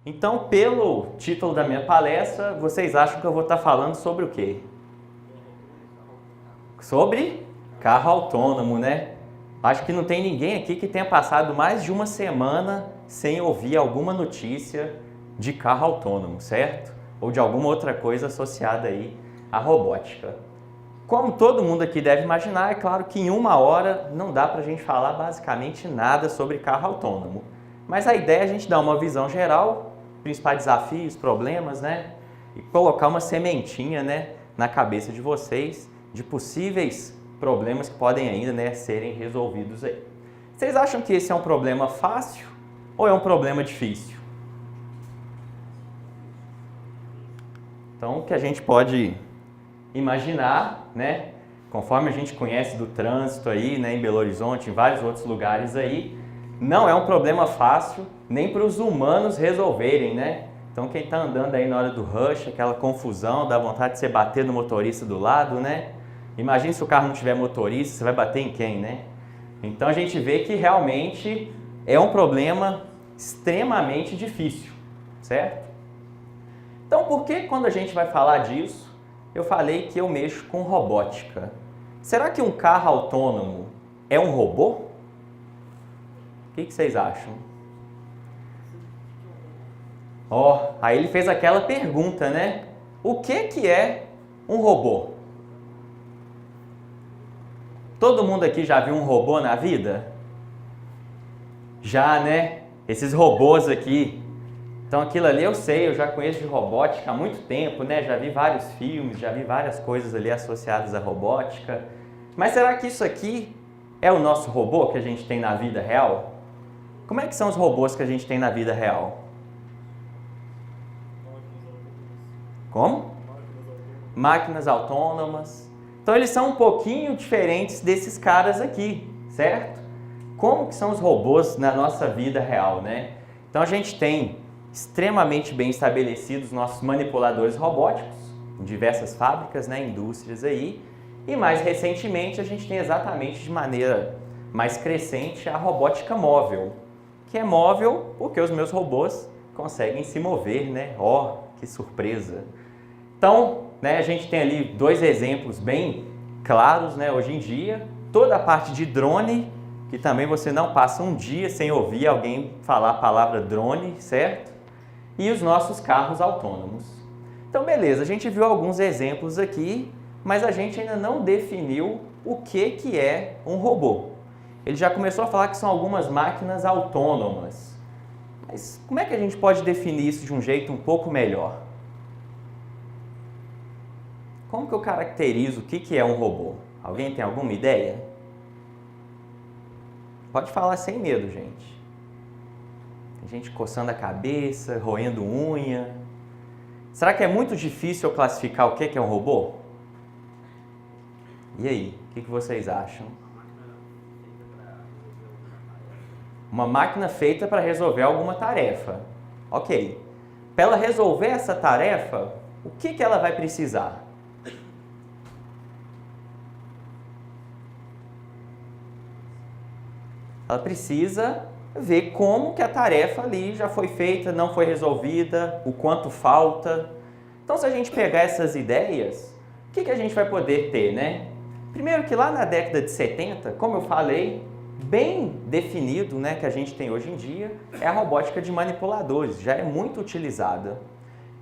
Então, pelo título da minha palestra, vocês acham que eu vou estar falando sobre o quê? Sobre carro autônomo, né? Acho que não tem ninguém aqui que tenha passado mais de uma semana sem ouvir alguma notícia de carro autônomo, certo? Ou de alguma outra coisa associada aí à robótica. Como todo mundo aqui deve imaginar, é claro que em uma hora não dá para a gente falar basicamente nada sobre carro autônomo. Mas a ideia é a gente dar uma visão geral, principais desafios, problemas, né? E colocar uma sementinha, né, na cabeça de vocês de possíveis problemas que podem ainda, né, serem resolvidos aí. Vocês acham que esse é um problema fácil ou é um problema difícil? Então, o que a gente pode imaginar, né, conforme a gente conhece do trânsito aí, né, em Belo Horizonte, em vários outros lugares aí, não é um problema fácil nem para os humanos resolverem, né? Então, quem está andando aí na hora do rush, aquela confusão, dá vontade de você bater no motorista do lado, né? Imagina se o carro não tiver motorista, você vai bater em quem, né? Então, a gente vê que realmente é um problema extremamente difícil, certo? Então, por que quando a gente vai falar disso, eu falei que eu mexo com robótica? Será que um carro autônomo é um robô? O que vocês acham? Aí ele fez aquela pergunta, né? O que é um robô? Todo mundo aqui já viu um robô na vida? Já, né? Esses robôs aqui. Então aquilo ali eu sei, eu já conheço de robótica há muito tempo, né? Já vi vários filmes, já vi várias coisas ali associadas à robótica. Mas será que isso aqui é o nosso robô que a gente tem na vida real? Como é que são os robôs que a gente tem na vida real? Como? Máquinas autônomas. Então eles são um pouquinho diferentes desses caras aqui, certo? Como que são os robôs na nossa vida real, né? Então a gente tem extremamente bem estabelecidos nossos manipuladores robóticos em diversas fábricas, né, indústrias aí. E mais recentemente a gente tem exatamente de maneira mais crescente a robótica móvel, que é móvel porque os meus robôs conseguem se mover, né? Que surpresa! Então, né, a gente tem ali dois exemplos bem claros, né, hoje em dia. Toda a parte de drone, que também você não passa um dia sem ouvir alguém falar a palavra drone, certo? E os nossos carros autônomos. Então, beleza, a gente viu alguns exemplos aqui, mas a gente ainda não definiu o que é um robô. Ele já começou a falar que são algumas máquinas autônomas. Mas como é que a gente pode definir isso de um jeito um pouco melhor? Como que eu caracterizo o que é um robô? Alguém tem alguma ideia? Pode falar sem medo, gente. Tem gente coçando a cabeça, roendo unha. Será que é muito difícil eu classificar o que é um robô? E aí, o que vocês acham? Uma máquina feita para resolver alguma tarefa. Ok. Para ela resolver essa tarefa, o que ela vai precisar? Ela precisa ver como que a tarefa ali já foi feita, não foi resolvida, o quanto falta. Então, se a gente pegar essas ideias, o que a gente vai poder ter, né? Primeiro que lá na década de 70, como eu falei, bem definido, né, que a gente tem hoje em dia, é a robótica de manipuladores, já é muito utilizada.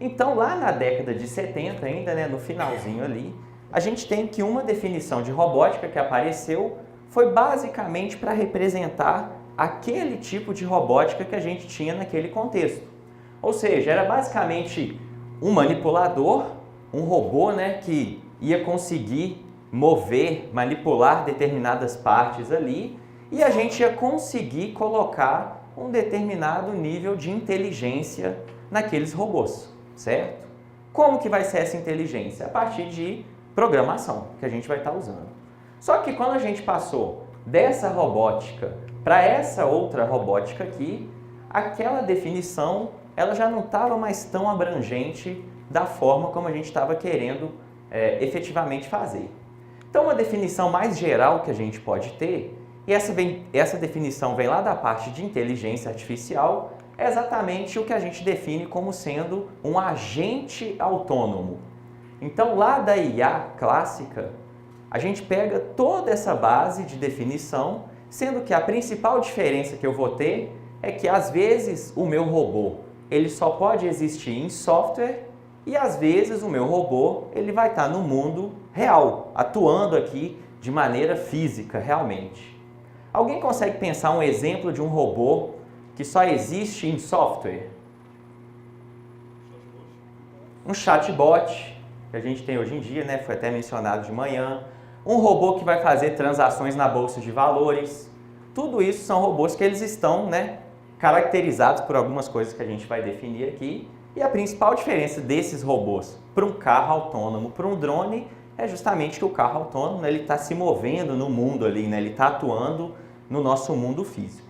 Então, lá na década de 70 ainda, né, no finalzinho ali, a gente tem que uma definição de robótica que apareceu foi basicamente para representar aquele tipo de robótica que a gente tinha naquele contexto. Ou seja, era basicamente um manipulador, um robô, né, que ia conseguir mover, manipular determinadas partes ali e a gente ia conseguir colocar um determinado nível de inteligência naqueles robôs, certo? Como que vai ser essa inteligência? A partir de programação que a gente vai estar usando. Só que quando a gente passou dessa robótica para essa outra robótica aqui, aquela definição ela já não estava mais tão abrangente da forma como a gente estava querendo efetivamente fazer. Então, uma definição mais geral que a gente pode ter, e essa definição vem lá da parte de inteligência artificial, é exatamente o que a gente define como sendo um agente autônomo. Então, lá da IA clássica, a gente pega toda essa base de definição, sendo que a principal diferença que eu vou ter é que, às vezes, o meu robô ele só pode existir em software e, às vezes, o meu robô ele vai estar no mundo real, atuando aqui de maneira física, realmente. Alguém consegue pensar um exemplo de um robô que só existe em software? Um chatbot, que a gente tem hoje em dia, né? Foi até mencionado de manhã. Um robô que vai fazer transações na bolsa de valores. Tudo isso são robôs que eles estão, né, caracterizados por algumas coisas que a gente vai definir aqui. E a principal diferença desses robôs para um carro autônomo, para um drone, é justamente que o carro autônomo ele está se movendo no mundo ali, né? Ele está atuando no nosso mundo físico.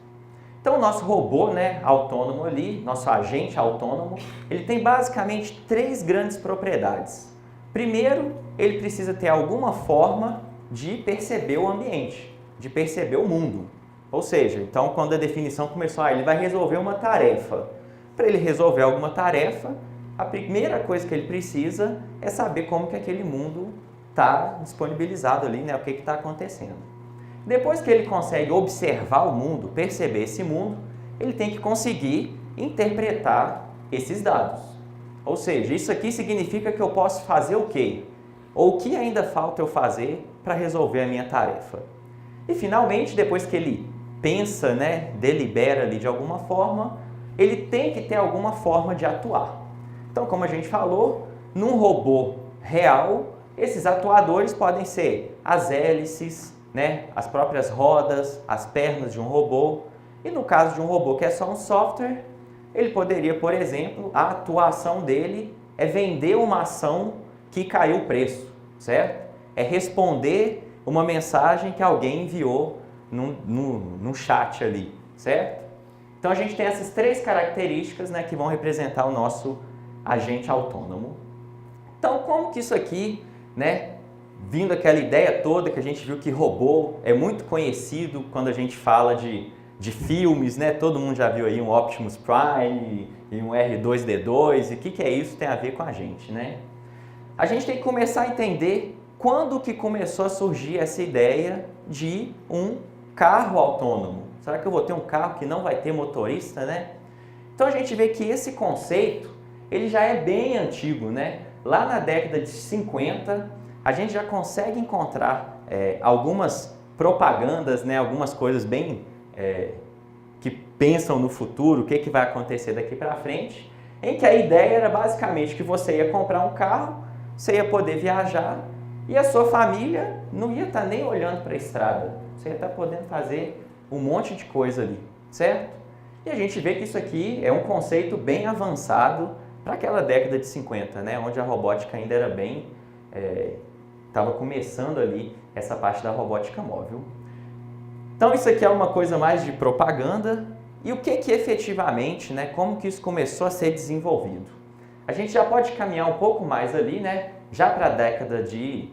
Então, o nosso robô, né, autônomo ali, nosso agente autônomo, ele tem basicamente 3 grandes propriedades. Primeiro, ele precisa ter alguma forma de perceber o ambiente, de perceber o mundo. Ou seja, então, quando a definição começou, ele vai resolver uma tarefa. Para ele resolver alguma tarefa, a primeira coisa que ele precisa é saber como que aquele mundo está disponibilizado ali, né, o que está acontecendo. Depois que ele consegue observar o mundo, perceber esse mundo, ele tem que conseguir interpretar esses dados. Ou seja, isso aqui significa que eu posso fazer o quê? Ou o que ainda falta eu fazer para resolver a minha tarefa? E finalmente, depois que ele pensa, né, delibera ali de alguma forma, ele tem que ter alguma forma de atuar. Então, como a gente falou, num robô real, esses atuadores podem ser as hélices, né, as próprias rodas, as pernas de um robô. E no caso de um robô que é só um software, ele poderia, por exemplo, a atuação dele é vender uma ação que caiu o preço, certo? É responder uma mensagem que alguém enviou num chat ali, certo? Então a gente tem essas 3 características, né, que vão representar o nosso agente autônomo. Então, como que isso aqui, né, vindo aquela ideia toda que a gente viu que robô é muito conhecido quando a gente fala de filmes, né? Todo mundo já viu aí um Optimus Prime e um R2-D2, e o que é isso tem a ver com a gente, né? A gente tem que começar a entender quando que começou a surgir essa ideia de um carro autônomo. Será que eu vou ter um carro que não vai ter motorista, né? Então a gente vê que esse conceito, ele já é bem antigo, né? Lá na década de 50, a gente já consegue encontrar algumas propagandas, né, algumas coisas bem que pensam no futuro, o que vai acontecer daqui para frente, em que a ideia era basicamente que você ia comprar um carro, você ia poder viajar e a sua família não ia estar nem olhando para a estrada, você ia estar podendo fazer um monte de coisa ali, certo? E a gente vê que isso aqui é um conceito bem avançado para aquela década de 50, né, onde a robótica ainda era bem... estava começando ali essa parte da robótica móvel. Então isso aqui é uma coisa mais de propaganda. E o que efetivamente, né, como que isso começou a ser desenvolvido? A gente já pode caminhar um pouco mais ali, né, já para a década de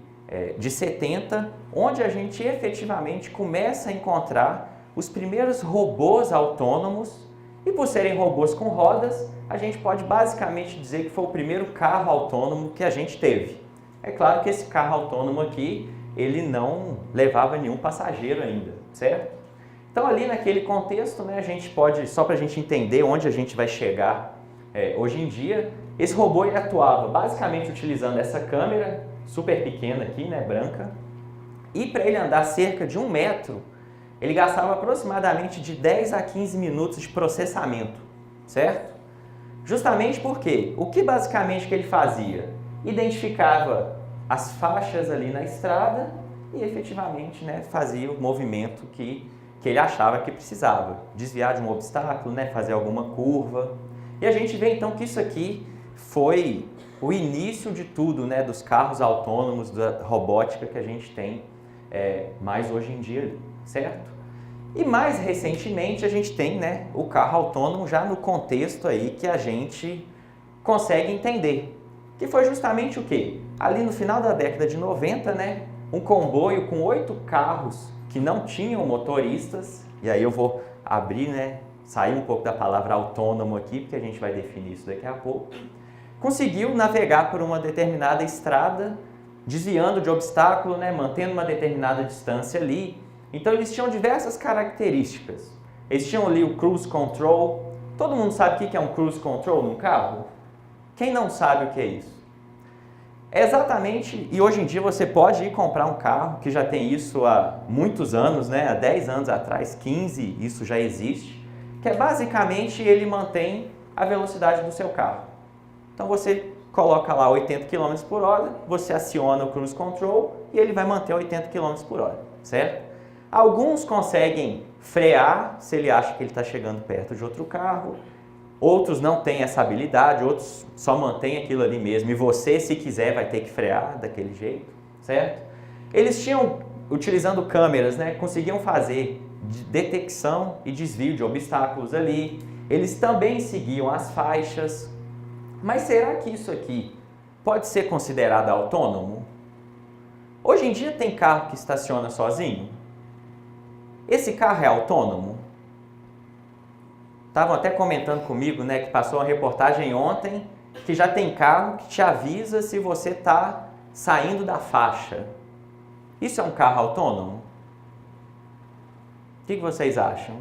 70, onde a gente efetivamente começa a encontrar os primeiros robôs autônomos. E por serem robôs com rodas, a gente pode basicamente dizer que foi o primeiro carro autônomo que a gente teve. É claro que esse carro autônomo aqui, ele não levava nenhum passageiro ainda, certo? Então ali naquele contexto, né, a gente pode, só para a gente entender onde a gente vai chegar hoje em dia, esse robô ele atuava basicamente utilizando essa câmera super pequena aqui, né, branca, e para ele andar cerca de 1 metro, ele gastava aproximadamente de 10 a 15 minutos de processamento, certo? Justamente porque o que basicamente que ele fazia? Identificava as faixas ali na estrada e efetivamente, né, fazia o movimento que ele achava que precisava. Desviar de um obstáculo, né, fazer alguma curva. E a gente vê então que isso aqui foi o início de tudo, né, dos carros autônomos, da robótica que a gente tem mais hoje em dia, certo? E mais recentemente a gente tem, né, o carro autônomo já no contexto aí que a gente consegue entender. Que foi justamente o quê? Ali no final da década de 90, né, um comboio com 8 carros que não tinham motoristas, e aí eu vou abrir, né, sair um pouco da palavra autônomo aqui, porque a gente vai definir isso daqui a pouco, conseguiu navegar por uma determinada estrada, desviando de obstáculo, né, mantendo uma determinada distância ali. Então eles tinham diversas características. Eles tinham ali o cruise control. Todo mundo sabe o que é um cruise control num carro? Quem não sabe o que é isso? É exatamente, e hoje em dia você pode ir comprar um carro que já tem isso há muitos anos, né? Há 10 anos atrás, 15, isso já existe, que é basicamente ele mantém a velocidade do seu carro. Então você coloca lá 80 km por hora, você aciona o cruise control e ele vai manter 80 km por hora, certo? Alguns conseguem frear se ele acha que ele está chegando perto de outro carro. Outros não têm essa habilidade, outros só mantêm aquilo ali mesmo. E você, se quiser, vai ter que frear daquele jeito, certo? Eles tinham, utilizando câmeras, né, conseguiam fazer detecção e desvio de obstáculos ali. Eles também seguiam as faixas. Mas será que isso aqui pode ser considerado autônomo? Hoje em dia tem carro que estaciona sozinho? Esse carro é autônomo? Estavam até comentando comigo, né, que passou uma reportagem ontem que já tem carro que te avisa se você está saindo da faixa. Isso é um carro autônomo? O que vocês acham?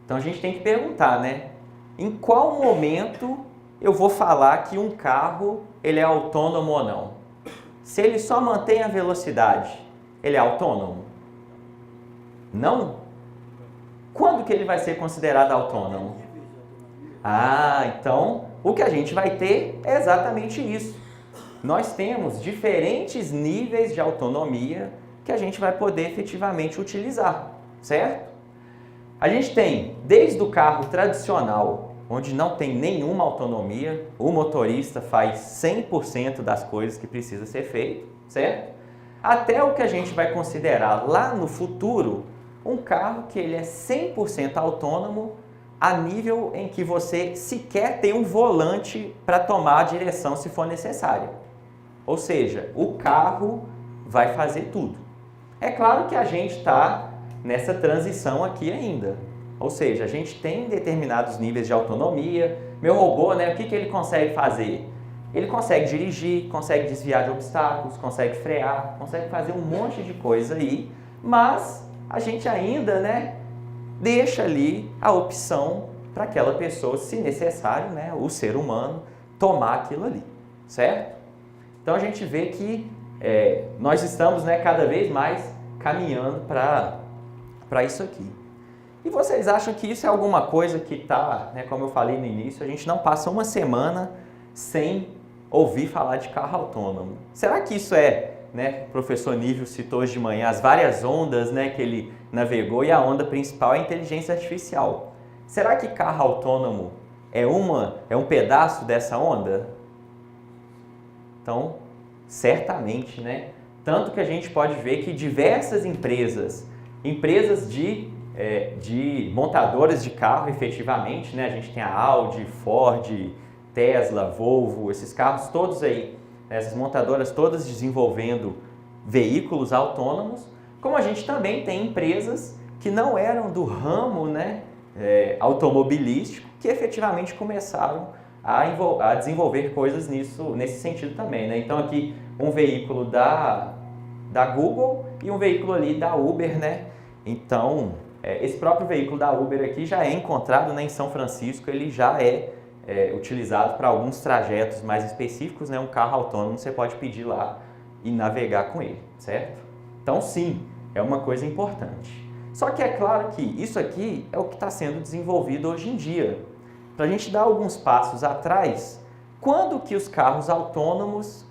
Então a gente tem que perguntar, né? Em qual momento eu vou falar que um carro ele é autônomo ou não? Se ele só mantém a velocidade, ele é autônomo? Não? Quando que ele vai ser considerado autônomo? Então o que a gente vai ter é exatamente isso. Nós temos diferentes níveis de autonomia que a gente vai poder efetivamente utilizar, certo? A gente tem desde o carro tradicional, onde não tem nenhuma autonomia, o motorista faz 100% das coisas que precisa ser feito, certo? Até o que a gente vai considerar lá no futuro, um carro que ele é 100% autônomo a nível em que você sequer tem um volante para tomar a direção se for necessário. Ou seja, o carro vai fazer tudo. É claro que a gente está nessa transição aqui ainda. Ou seja, a gente tem determinados níveis de autonomia. Meu robô, né, o que ele consegue fazer? Ele consegue dirigir, consegue desviar de obstáculos, consegue frear, consegue fazer um monte de coisa aí, mas a gente ainda, né, deixa ali a opção para aquela pessoa, se necessário, né, o ser humano, tomar aquilo ali, certo? Então a gente vê que nós estamos, né, cada vez mais caminhando para isso aqui. E vocês acham que isso é alguma coisa que está, né, como eu falei no início, a gente não passa uma semana sem ouvir falar de carro autônomo. Será que isso né, o professor Nível citou hoje de manhã, as várias ondas, né, que ele navegou, e a onda principal é a inteligência artificial. Será que carro autônomo é um pedaço dessa onda? Então, certamente, né? Tanto que a gente pode ver que diversas empresas de montadoras de carro, efetivamente, né? A gente tem a Audi, Ford, Tesla, Volvo, esses carros todos aí, essas montadoras todas desenvolvendo veículos autônomos, como a gente também tem empresas que não eram do ramo, né, automobilístico, que efetivamente começaram a desenvolver coisas nesse sentido também, né? Então aqui um veículo da Google e um veículo ali da Uber, né? Então esse próprio veículo da Uber aqui já é encontrado, né, em São Francisco, ele já é utilizado para alguns trajetos mais específicos, né? Um carro autônomo você pode pedir lá e navegar com ele, certo? Então sim, é uma coisa importante. Só que é claro que isso aqui é o que está sendo desenvolvido hoje em dia. Para a gente dar alguns passos atrás, quando que os carros autônomos,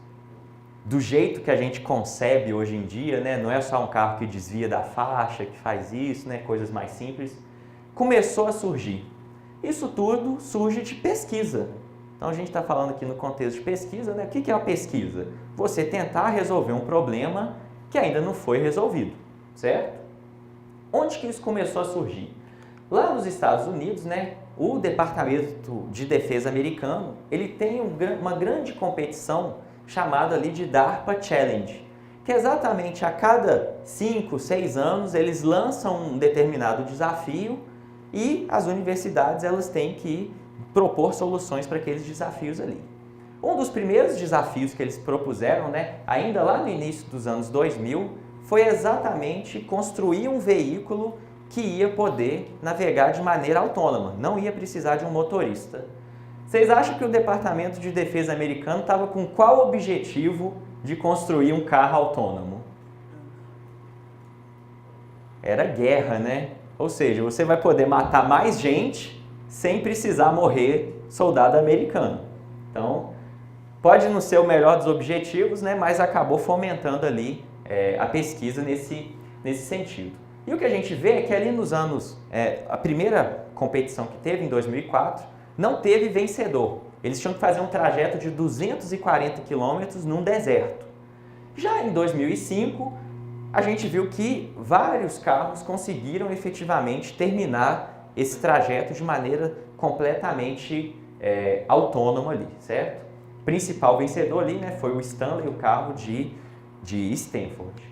do jeito que a gente concebe hoje em dia, né? Não é só um carro que desvia da faixa, que faz isso, né? Coisas mais simples, começou a surgir. Isso tudo surge de pesquisa. Então a gente está falando aqui no contexto de pesquisa, né? O que é a pesquisa? Você tentar resolver um problema que ainda não foi resolvido, certo? Onde que isso começou a surgir? Lá nos Estados Unidos, né? O Departamento de Defesa americano, ele tem uma grande competição chamada ali de DARPA Challenge, que exatamente a cada 5, 6 anos eles lançam um determinado desafio e as universidades elas têm que propor soluções para aqueles desafios ali. Um dos primeiros desafios que eles propuseram, né, ainda lá no início dos anos 2000, foi exatamente construir um veículo que ia poder navegar de maneira autônoma, não ia precisar de um motorista. Vocês acham que o Departamento de Defesa americano estava com qual objetivo de construir um carro autônomo? Era guerra, né? Ou seja, você vai poder matar mais gente sem precisar morrer soldado americano. Então, pode não ser o melhor dos objetivos, né? Mas acabou fomentando ali a pesquisa nesse sentido. E o que a gente vê é que ali nos anos, a primeira competição que teve, em 2004, não teve vencedor. Eles tinham que fazer um trajeto de 240 quilômetros num deserto. Já em 2005, a gente viu que vários carros conseguiram efetivamente terminar esse trajeto de maneira completamente autônoma ali, certo? O principal vencedor ali, né, foi o Stanley, o carro de Stanford.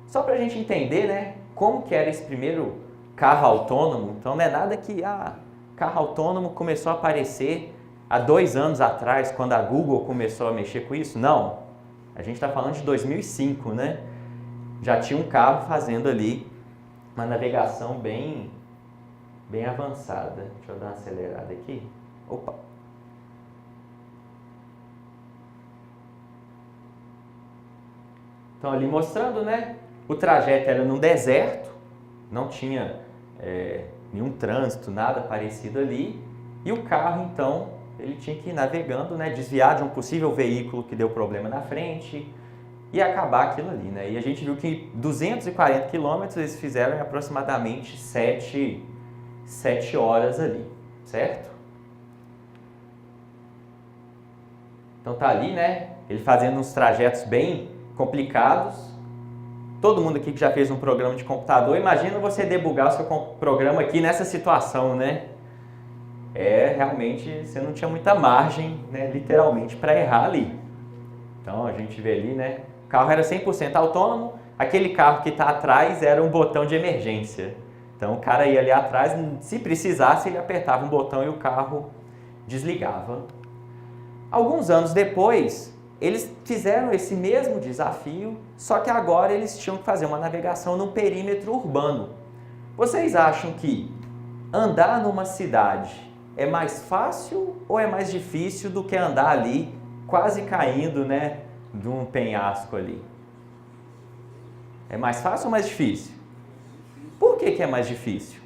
Só para a gente entender, né, como que era esse primeiro carro autônomo, então não é nada que carro autônomo começou a aparecer há 2 anos atrás, quando a Google começou a mexer com isso. Não, a gente está falando de 2005, né? Já tinha um carro fazendo ali uma navegação bem avançada. Deixa eu dar uma acelerada aqui. Opa! Então ali mostrando, né? O trajeto era num deserto, não tinha nenhum trânsito, nada parecido ali. E o carro, então, ele tinha que ir navegando, né? Desviar de um possível veículo que deu problema na frente e acabar aquilo ali, né? E a gente viu que 240 quilômetros eles fizeram em aproximadamente 7 horas ali, certo? Então tá ali, né? Ele fazendo uns trajetos bem complicados. Todo mundo aqui que já fez um programa de computador, imagina você debugar o seu programa aqui nessa situação, né? Realmente você não tinha muita margem, né, literalmente, para errar ali. Então a gente vê ali, né? O carro era 100% autônomo, aquele carro que está atrás era um botão de emergência. Então o cara ia ali atrás, se precisasse, ele apertava um botão e o carro desligava. Alguns anos depois, eles fizeram esse mesmo desafio, só que agora eles tinham que fazer uma navegação num perímetro urbano. Vocês acham que andar numa cidade é mais fácil ou é mais difícil do que andar ali, quase caindo, né, de um penhasco ali? É mais fácil ou mais difícil? Por que é mais difícil?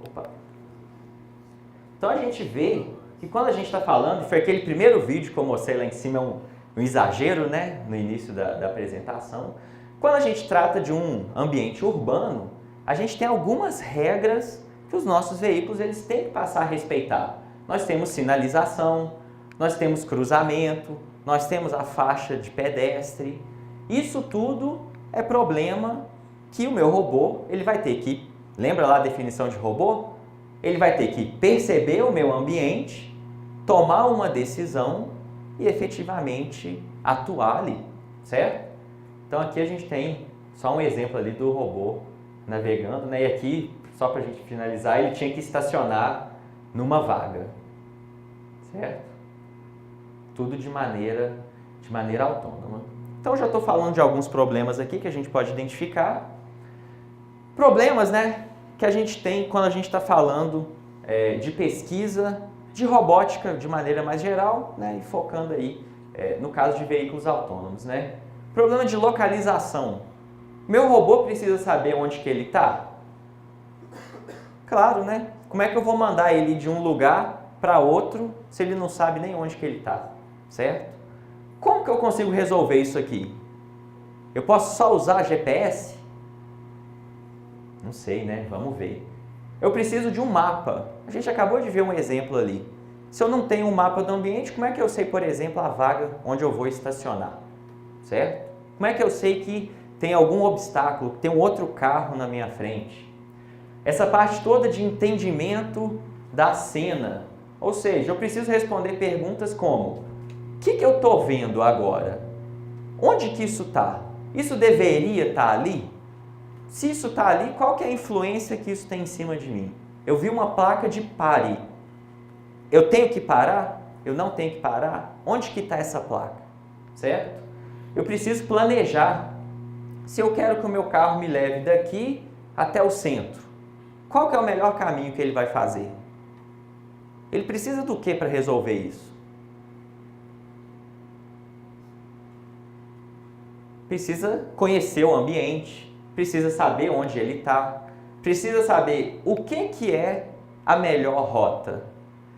Opa. Então a gente vê que quando a gente está falando, foi aquele primeiro vídeo que eu mostrei lá em cima, um exagero, né, no início da apresentação. Quando a gente trata de um ambiente urbano, a gente tem algumas regras que os nossos veículos eles têm que passar a respeitar. Nós temos sinalização, nós temos cruzamento, nós temos a faixa de pedestre. Isso tudo é problema que o meu robô ele vai ter que, lembra lá a definição de robô? Ele vai ter que perceber o meu ambiente, tomar uma decisão e efetivamente atuar ali, certo? Então aqui a gente tem só um exemplo ali do robô navegando, né? E aqui, só para a gente finalizar, ele tinha que estacionar numa vaga, certo? Tudo de maneira autônoma. Então já estou falando de alguns problemas aqui que a gente pode identificar. Problemas, né, que a gente tem quando a gente está falando de pesquisa, de robótica de maneira mais geral, né, e focando aí no caso de veículos autônomos, né? Problema de localização. Meu robô precisa saber onde que ele está? Claro, né? Como é que eu vou mandar ele de um lugar para outro se ele não sabe nem onde que ele está, certo? Como que eu consigo resolver isso aqui? Eu posso só usar GPS? Não sei, né? Vamos ver. Eu preciso de um mapa. A gente acabou de ver um exemplo ali. Se eu não tenho um mapa do ambiente, como é que eu sei, por exemplo, a vaga onde eu vou estacionar? Certo? Como é que eu sei que tem algum obstáculo, que tem um outro carro na minha frente? Essa parte toda de entendimento da cena. Ou seja, eu preciso responder perguntas como: o que eu estou vendo agora? Onde que isso está? Isso deveria estar ali? Se isso está ali, qual que é a influência que isso tem em cima de mim? Eu vi uma placa de pare. Eu tenho que parar? Eu não tenho que parar? Onde que está essa placa? Certo? Eu preciso planejar. Se eu quero que o meu carro me leve daqui até o centro, qual que é o melhor caminho que ele vai fazer? Ele precisa do que para resolver isso? Precisa conhecer o ambiente, precisa saber onde ele está, precisa saber o que é a melhor rota.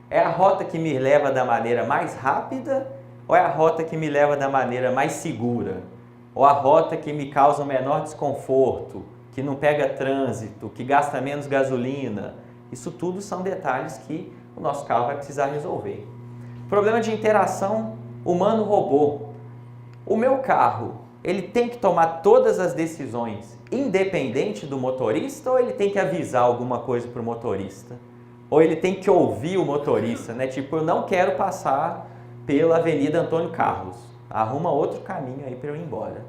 É a rota que me leva da maneira mais rápida ou é a rota que me leva da maneira mais segura? Ou a rota que me causa o menor desconforto, que não pega trânsito, que gasta menos gasolina? Isso tudo são detalhes que o nosso carro vai precisar resolver. Problema de interação humano-robô. O meu carro, ele tem que tomar todas as decisões independente do motorista ou ele tem que avisar alguma coisa para o motorista? Ou ele tem que ouvir o motorista, né? Tipo, eu não quero passar pela Avenida Antônio Carlos. Arruma outro caminho aí para eu ir embora.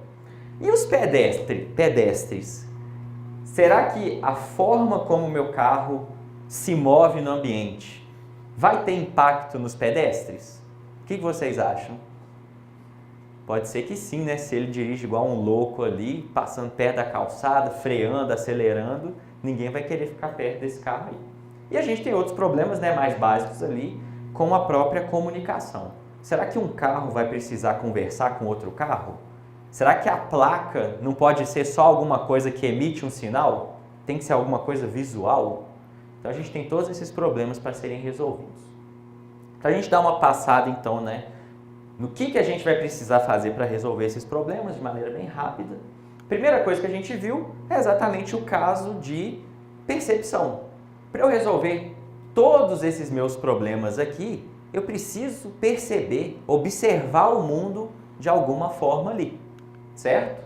E os pedestres? Será que a forma como o meu carro se move no ambiente vai ter impacto nos pedestres? O que vocês acham? Pode ser que sim, né? Se ele dirige igual um louco ali, passando perto da calçada, freando, acelerando, ninguém vai querer ficar perto desse carro aí. E a gente tem outros problemas, né, mais básicos ali, como a própria comunicação. Será que um carro vai precisar conversar com outro carro? Será que a placa não pode ser só alguma coisa que emite um sinal? Tem que ser alguma coisa visual? Então a gente tem todos esses problemas para serem resolvidos. Para a gente dar uma passada então, né, no que a gente vai precisar fazer para resolver esses problemas de maneira bem rápida. Primeira coisa que a gente viu é exatamente o caso de percepção. Para eu resolver todos esses meus problemas aqui, eu preciso perceber, observar o mundo de alguma forma ali, certo?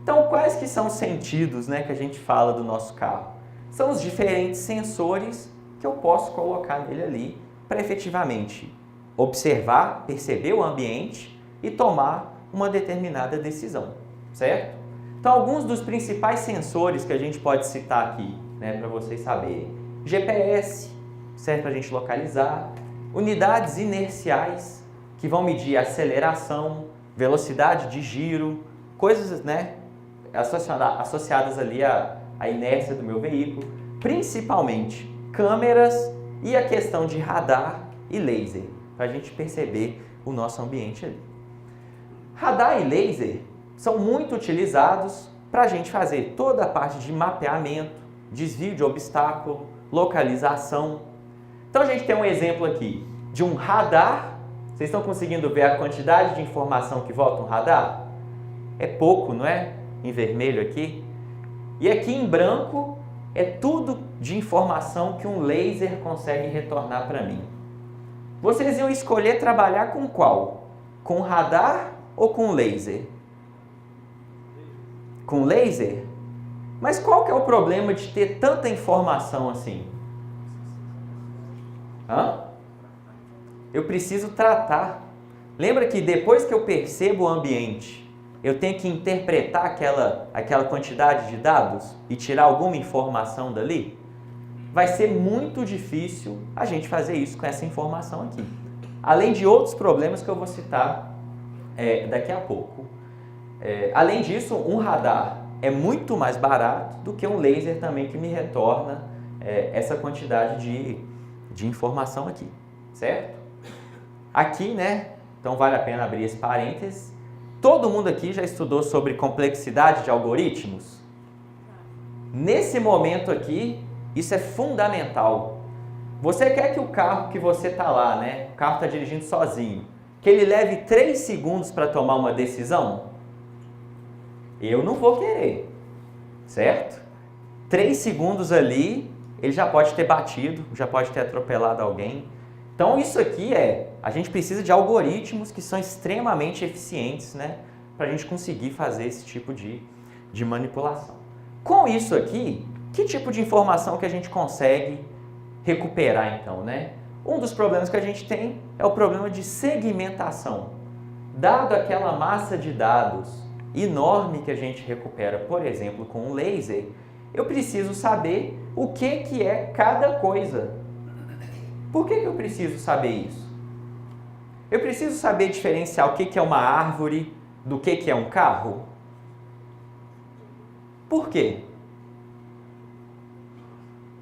Então, quais que são os sentidos, né, que a gente fala do nosso carro? São os diferentes sensores que eu posso colocar nele ali para efetivamente observar, perceber o ambiente e tomar uma determinada decisão, certo? Então, alguns dos principais sensores que a gente pode citar aqui, né, para vocês saberem. GPS, serve para a gente localizar. Unidades inerciais, que vão medir aceleração, velocidade de giro, coisas, né, associadas ali à inércia do meu veículo. Principalmente câmeras e a questão de radar e laser, para a gente perceber o nosso ambiente ali. Radar e laser são muito utilizados para a gente fazer toda a parte de mapeamento, desvio de obstáculo, localização. Então a gente tem um exemplo aqui de um radar. Vocês estão conseguindo ver a quantidade de informação que volta um radar? É pouco, não é? Em vermelho aqui. E aqui em branco é tudo de informação que um laser consegue retornar para mim. Vocês iam escolher trabalhar com qual? Com radar ou com laser? Com laser? Mas qual que é o problema de ter tanta informação assim? Eu preciso tratar. Lembra que depois que eu percebo o ambiente, eu tenho que interpretar aquela quantidade de dados e tirar alguma informação dali? Vai ser muito difícil a gente fazer isso com essa informação aqui. Além de outros problemas que eu vou citar daqui a pouco. Além disso, um radar é muito mais barato do que um laser também que me retorna essa quantidade de informação aqui, certo? Aqui, né, então vale a pena abrir esse parênteses. Todo mundo aqui já estudou sobre complexidade de algoritmos? Nesse momento aqui, isso é fundamental. Você quer que o carro que você está lá, né, o carro está dirigindo sozinho, que ele leve 3 segundos para tomar uma decisão? Eu não vou querer, certo? 3 segundos ali, ele já pode ter batido, já pode ter atropelado alguém. Então isso aqui a gente precisa de algoritmos que são extremamente eficientes, né, para a gente conseguir fazer esse tipo de manipulação. Com isso aqui, que tipo de informação que a gente consegue recuperar então, né? Um dos problemas que a gente tem é o problema de segmentação. Dado aquela massa de dados enorme que a gente recupera, por exemplo, com um laser, eu preciso saber o que é cada coisa. Por que eu preciso saber isso? Eu preciso saber diferenciar o que é uma árvore do que é um carro? Por quê?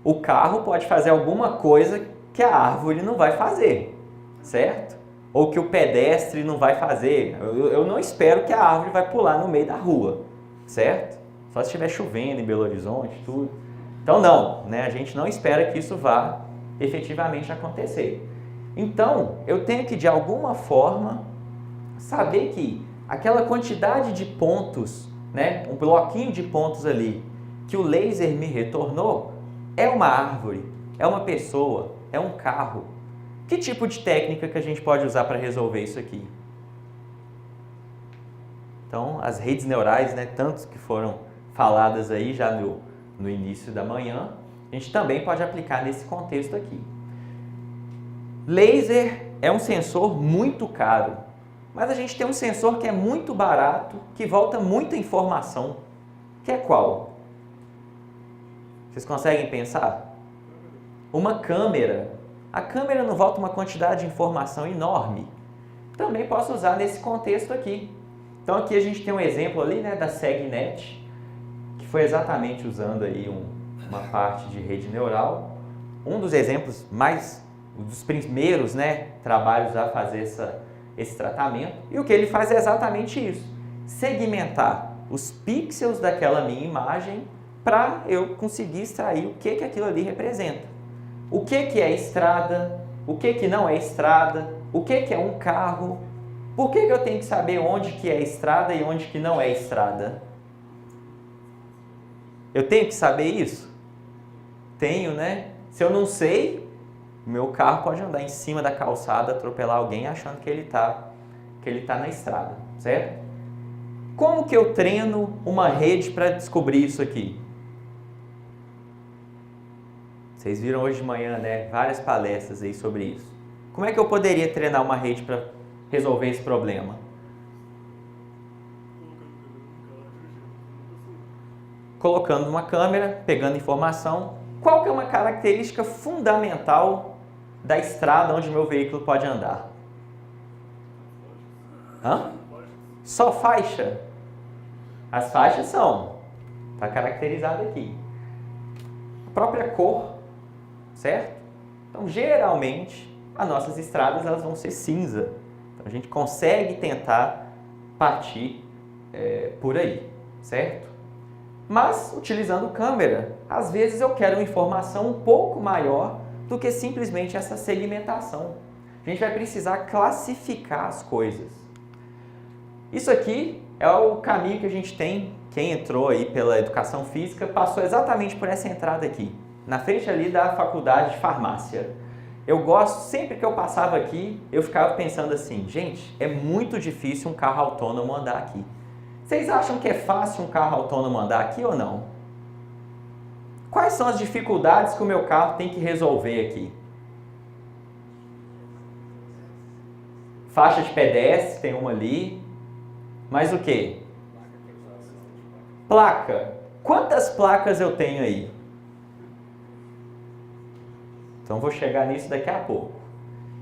O carro pode fazer alguma coisa que a árvore não vai fazer, certo? Ou que o pedestre não vai fazer. Eu não espero que a árvore vai pular no meio da rua, certo? Só se estiver chovendo em Belo Horizonte, tudo. Então não, né? A gente não espera que isso vá efetivamente acontecer. Então, eu tenho que de alguma forma saber que aquela quantidade de pontos, né? Um bloquinho de pontos ali que o laser me retornou é uma árvore, é uma pessoa, é um carro. Que tipo de técnica que a gente pode usar para resolver isso aqui? Então, as redes neurais, né, tantas que foram faladas aí já no início da manhã, a gente também pode aplicar nesse contexto aqui. Laser é um sensor muito caro, mas a gente tem um sensor que é muito barato, que volta muita informação, que é qual? Vocês conseguem pensar? Uma câmera. A câmera não volta uma quantidade de informação enorme. Também posso usar nesse contexto aqui. Então aqui a gente tem um exemplo ali, né, da SegNet, que foi exatamente usando aí uma parte de rede neural. Um dos exemplos dos primeiros, né, trabalhos a fazer esse tratamento. E o que ele faz é exatamente isso. Segmentar os pixels daquela minha imagem para eu conseguir extrair o que aquilo ali representa. O que é estrada, o que não é estrada, o que é um carro. Por que eu tenho que saber onde que é estrada e onde que não é estrada? Eu tenho que saber isso? Tenho, né? Se eu não sei, meu carro pode andar em cima da calçada, atropelar alguém achando que ele tá na estrada, certo? Como que eu treino uma rede para descobrir isso aqui? Vocês viram hoje de manhã, né, várias palestras aí sobre isso. Como é que eu poderia treinar uma rede para resolver esse problema? Colocando uma câmera, pegando informação. Qual que é uma característica fundamental da estrada onde meu veículo pode andar? Só faixa? As faixas está caracterizado aqui. A própria cor, certo? Então, geralmente, as nossas estradas elas vão ser cinza. Então, a gente consegue tentar partir por aí, certo? Mas, utilizando câmera, às vezes eu quero uma informação um pouco maior do que simplesmente essa segmentação. A gente vai precisar classificar as coisas. Isso aqui é o caminho que a gente tem. Quem entrou aí pela educação física passou exatamente por essa entrada aqui, na frente ali da faculdade de farmácia. Eu gosto, sempre que eu passava aqui, eu ficava pensando assim, gente, é muito difícil um carro autônomo andar aqui. Vocês acham que é fácil um carro autônomo andar aqui ou não? Quais são as dificuldades que o meu carro tem que resolver aqui? Faixa de pedestre, tem uma ali. Mais o quê? Placa. Quantas placas eu tenho aí? Então vou chegar nisso daqui a pouco.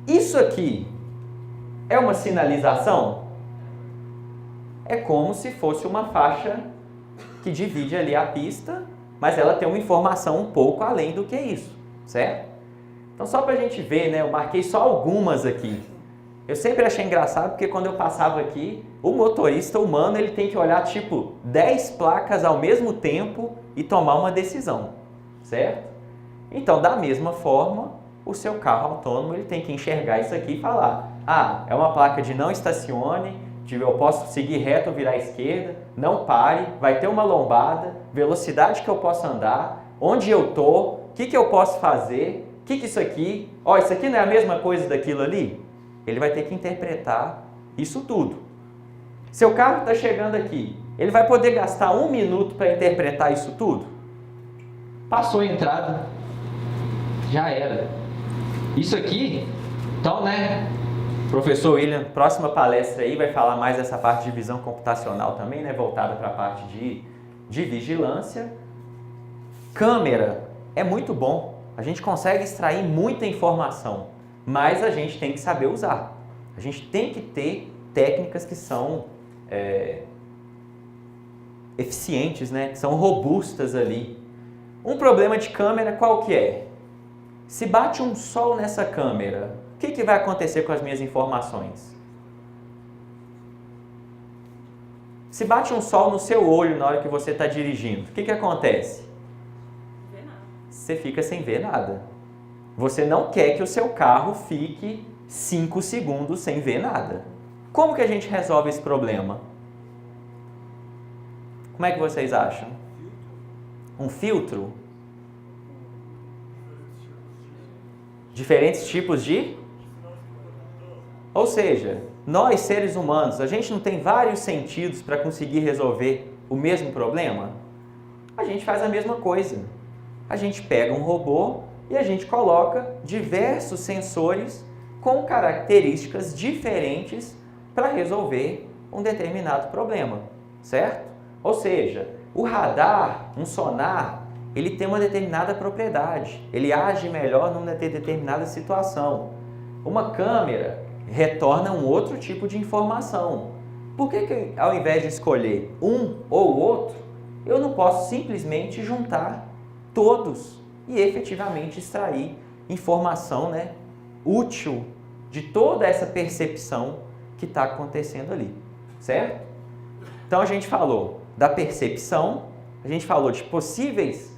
Isso aqui é uma sinalização? É como se fosse uma faixa que divide ali a pista, mas ela tem uma informação um pouco além do que isso, certo? Então só para a gente ver, né, eu marquei só algumas aqui. Eu sempre achei engraçado porque quando eu passava aqui, o motorista humano ele tem que olhar tipo 10 placas ao mesmo tempo e tomar uma decisão, certo? Então, da mesma forma, o seu carro autônomo ele tem que enxergar isso aqui e falar: ah, é uma placa de não estacione, eu posso seguir reto ou virar à esquerda, não pare, vai ter uma lombada, velocidade que eu posso andar, onde eu estou, o que eu posso fazer, o que isso aqui, ó, isso aqui não é a mesma coisa daquilo ali? Ele vai ter que interpretar isso tudo. Seu carro está chegando aqui, ele vai poder gastar 1 minuto para interpretar isso tudo? Passou a entrada, já era. Isso aqui, então, né, Professor William, próxima palestra aí vai falar mais dessa parte de visão computacional também, né? Voltada para a parte de vigilância. Câmera é muito bom, a gente consegue extrair muita informação, mas a gente tem que saber usar. A gente tem que ter técnicas que são eficientes, né? Que são robustas ali. Um problema de câmera qual que é? Se bate um sol nessa câmera, o que vai acontecer com as minhas informações? Se bate um sol no seu olho na hora que você está dirigindo, o que acontece? Não vê nada. Você fica sem ver nada. Você não quer que o seu carro fique 5 segundos sem ver nada. Como que a gente resolve esse problema? Como é que vocês acham? Um filtro? Diferentes tipos de? Ou seja, nós seres humanos, a gente não tem vários sentidos para conseguir resolver o mesmo problema? A gente faz a mesma coisa. A gente pega um robô e a gente coloca diversos sensores com características diferentes para resolver um determinado problema, certo? Ou seja, o radar, um sonar, ele tem uma determinada propriedade, ele age melhor numa determinada situação. Uma câmera retorna um outro tipo de informação. Por que ao invés de escolher um ou outro, eu não posso simplesmente juntar todos e efetivamente extrair informação, né, útil de toda essa percepção que está acontecendo ali, certo? Então a gente falou da percepção, a gente falou de possíveis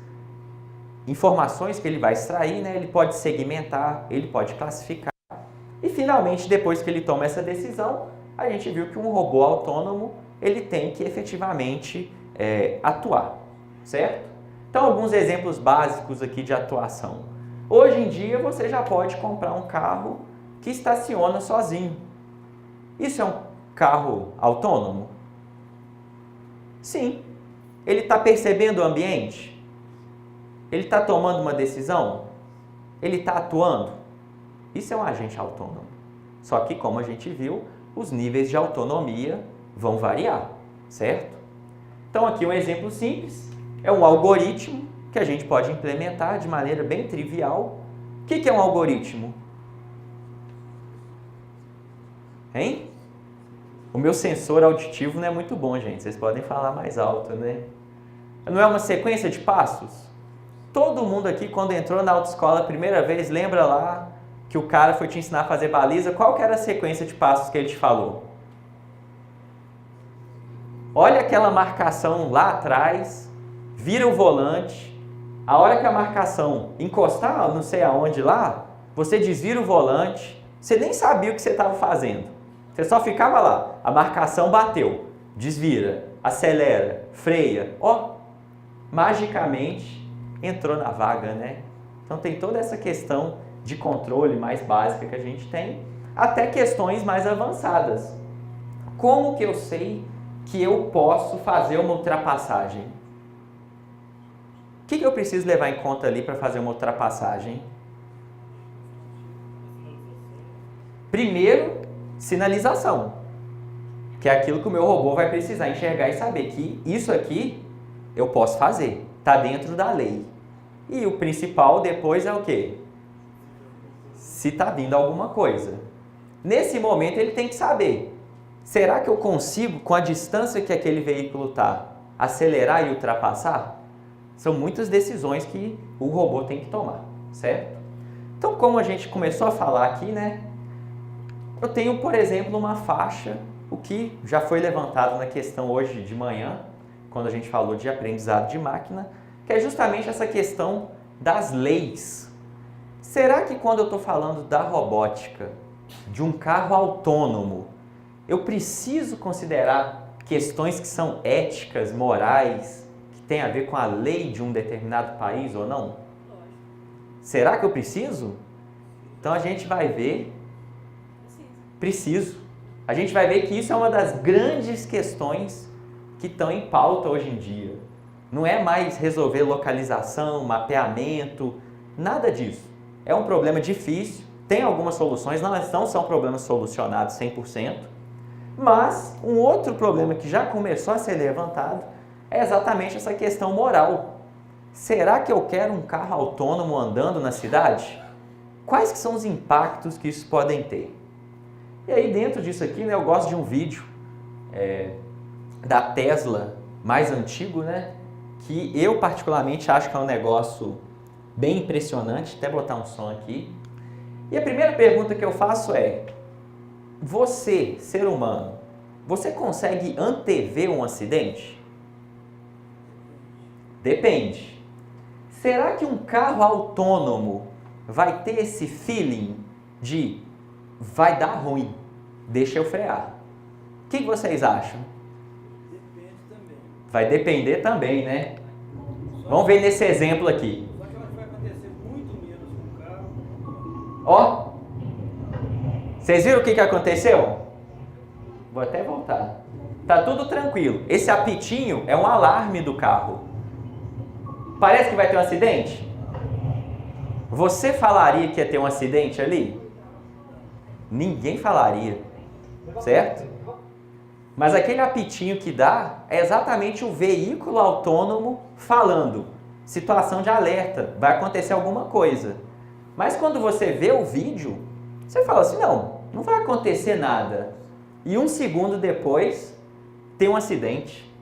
informações que ele vai extrair, né? Ele pode segmentar, ele pode classificar. E finalmente, depois que ele toma essa decisão, a gente viu que um robô autônomo ele tem que efetivamente atuar, certo? Então, alguns exemplos básicos aqui de atuação. Hoje em dia, você já pode comprar um carro que estaciona sozinho. Isso é um carro autônomo? Sim. Ele está percebendo o ambiente? Ele está tomando uma decisão? Ele está atuando? Isso é um agente autônomo. Só que, como a gente viu, os níveis de autonomia vão variar, certo? Então, aqui um exemplo simples. É um algoritmo que a gente pode implementar de maneira bem trivial. O que é um algoritmo? Hein? O meu sensor auditivo não é muito bom, gente. Vocês podem falar mais alto, né? Não é uma sequência de passos? Todo mundo aqui, quando entrou na autoescola a primeira vez, lembra lá que o cara foi te ensinar a fazer baliza? Qual que era a sequência de passos que ele te falou? Olha aquela marcação lá atrás, vira o volante. A hora que a marcação encostar, não sei aonde lá, você desvira o volante. Você nem sabia o que você estava fazendo. Você só ficava lá. A marcação bateu, desvira, acelera, freia. Ó, magicamente entrou na vaga, né? Então tem toda essa questão de controle mais básica que a gente tem, até questões mais avançadas. Como que eu sei que eu posso fazer uma ultrapassagem? O que eu preciso levar em conta ali para fazer uma ultrapassagem? Primeiro, sinalização, que é aquilo que o meu robô vai precisar enxergar e saber que isso aqui eu posso fazer, está dentro da lei. E o principal depois é o quê? Se está vindo alguma coisa. Nesse momento ele tem que saber, será que eu consigo, com a distância que aquele veículo está, acelerar e ultrapassar? São muitas decisões que o robô tem que tomar, certo? Então, como a gente começou a falar aqui, né? Eu tenho, por exemplo, uma faixa, o que já foi levantado na questão hoje de manhã, quando a gente falou de aprendizado de máquina, que é justamente essa questão das leis. Será que quando eu estou falando da robótica, de um carro autônomo, eu preciso considerar questões que são éticas, morais, que têm a ver com a lei de um determinado país ou não? Será que eu preciso? Então a gente vai ver. Preciso. A gente vai ver que isso é uma das grandes questões que estão em pauta hoje em dia. Não é mais resolver localização, mapeamento, nada disso. É um problema difícil, tem algumas soluções, não são problemas solucionados 100%, mas um outro problema que já começou a ser levantado é exatamente essa questão moral. Será que eu quero um carro autônomo andando na cidade? Quais que são os impactos que isso podem ter? E aí dentro disso aqui, né, eu gosto de um vídeo da Tesla mais antigo, né, que eu particularmente acho que é um negócio bem impressionante. Até botar um som aqui. E a primeira pergunta que eu faço é: você, ser humano, você consegue antever um acidente? Depende. Será que um carro autônomo vai ter esse feeling de vai dar ruim, deixa eu frear? O que vocês acham? Depende também. Vai depender também, né? Vamos ver nesse exemplo aqui. Só que eu acho que vai acontecer muito menos com o carro. Ó, vocês viram o que aconteceu? Vou até voltar. Tá tudo tranquilo. Esse apitinho é um alarme do carro. Parece que vai ter um acidente? Você falaria que ia ter um acidente ali? Ninguém falaria, certo? Mas aquele apitinho que dá é exatamente o veículo autônomo falando. Situação de alerta, vai acontecer alguma coisa. Mas quando você vê o vídeo, você fala assim, não vai acontecer nada. E um segundo depois, tem um acidente.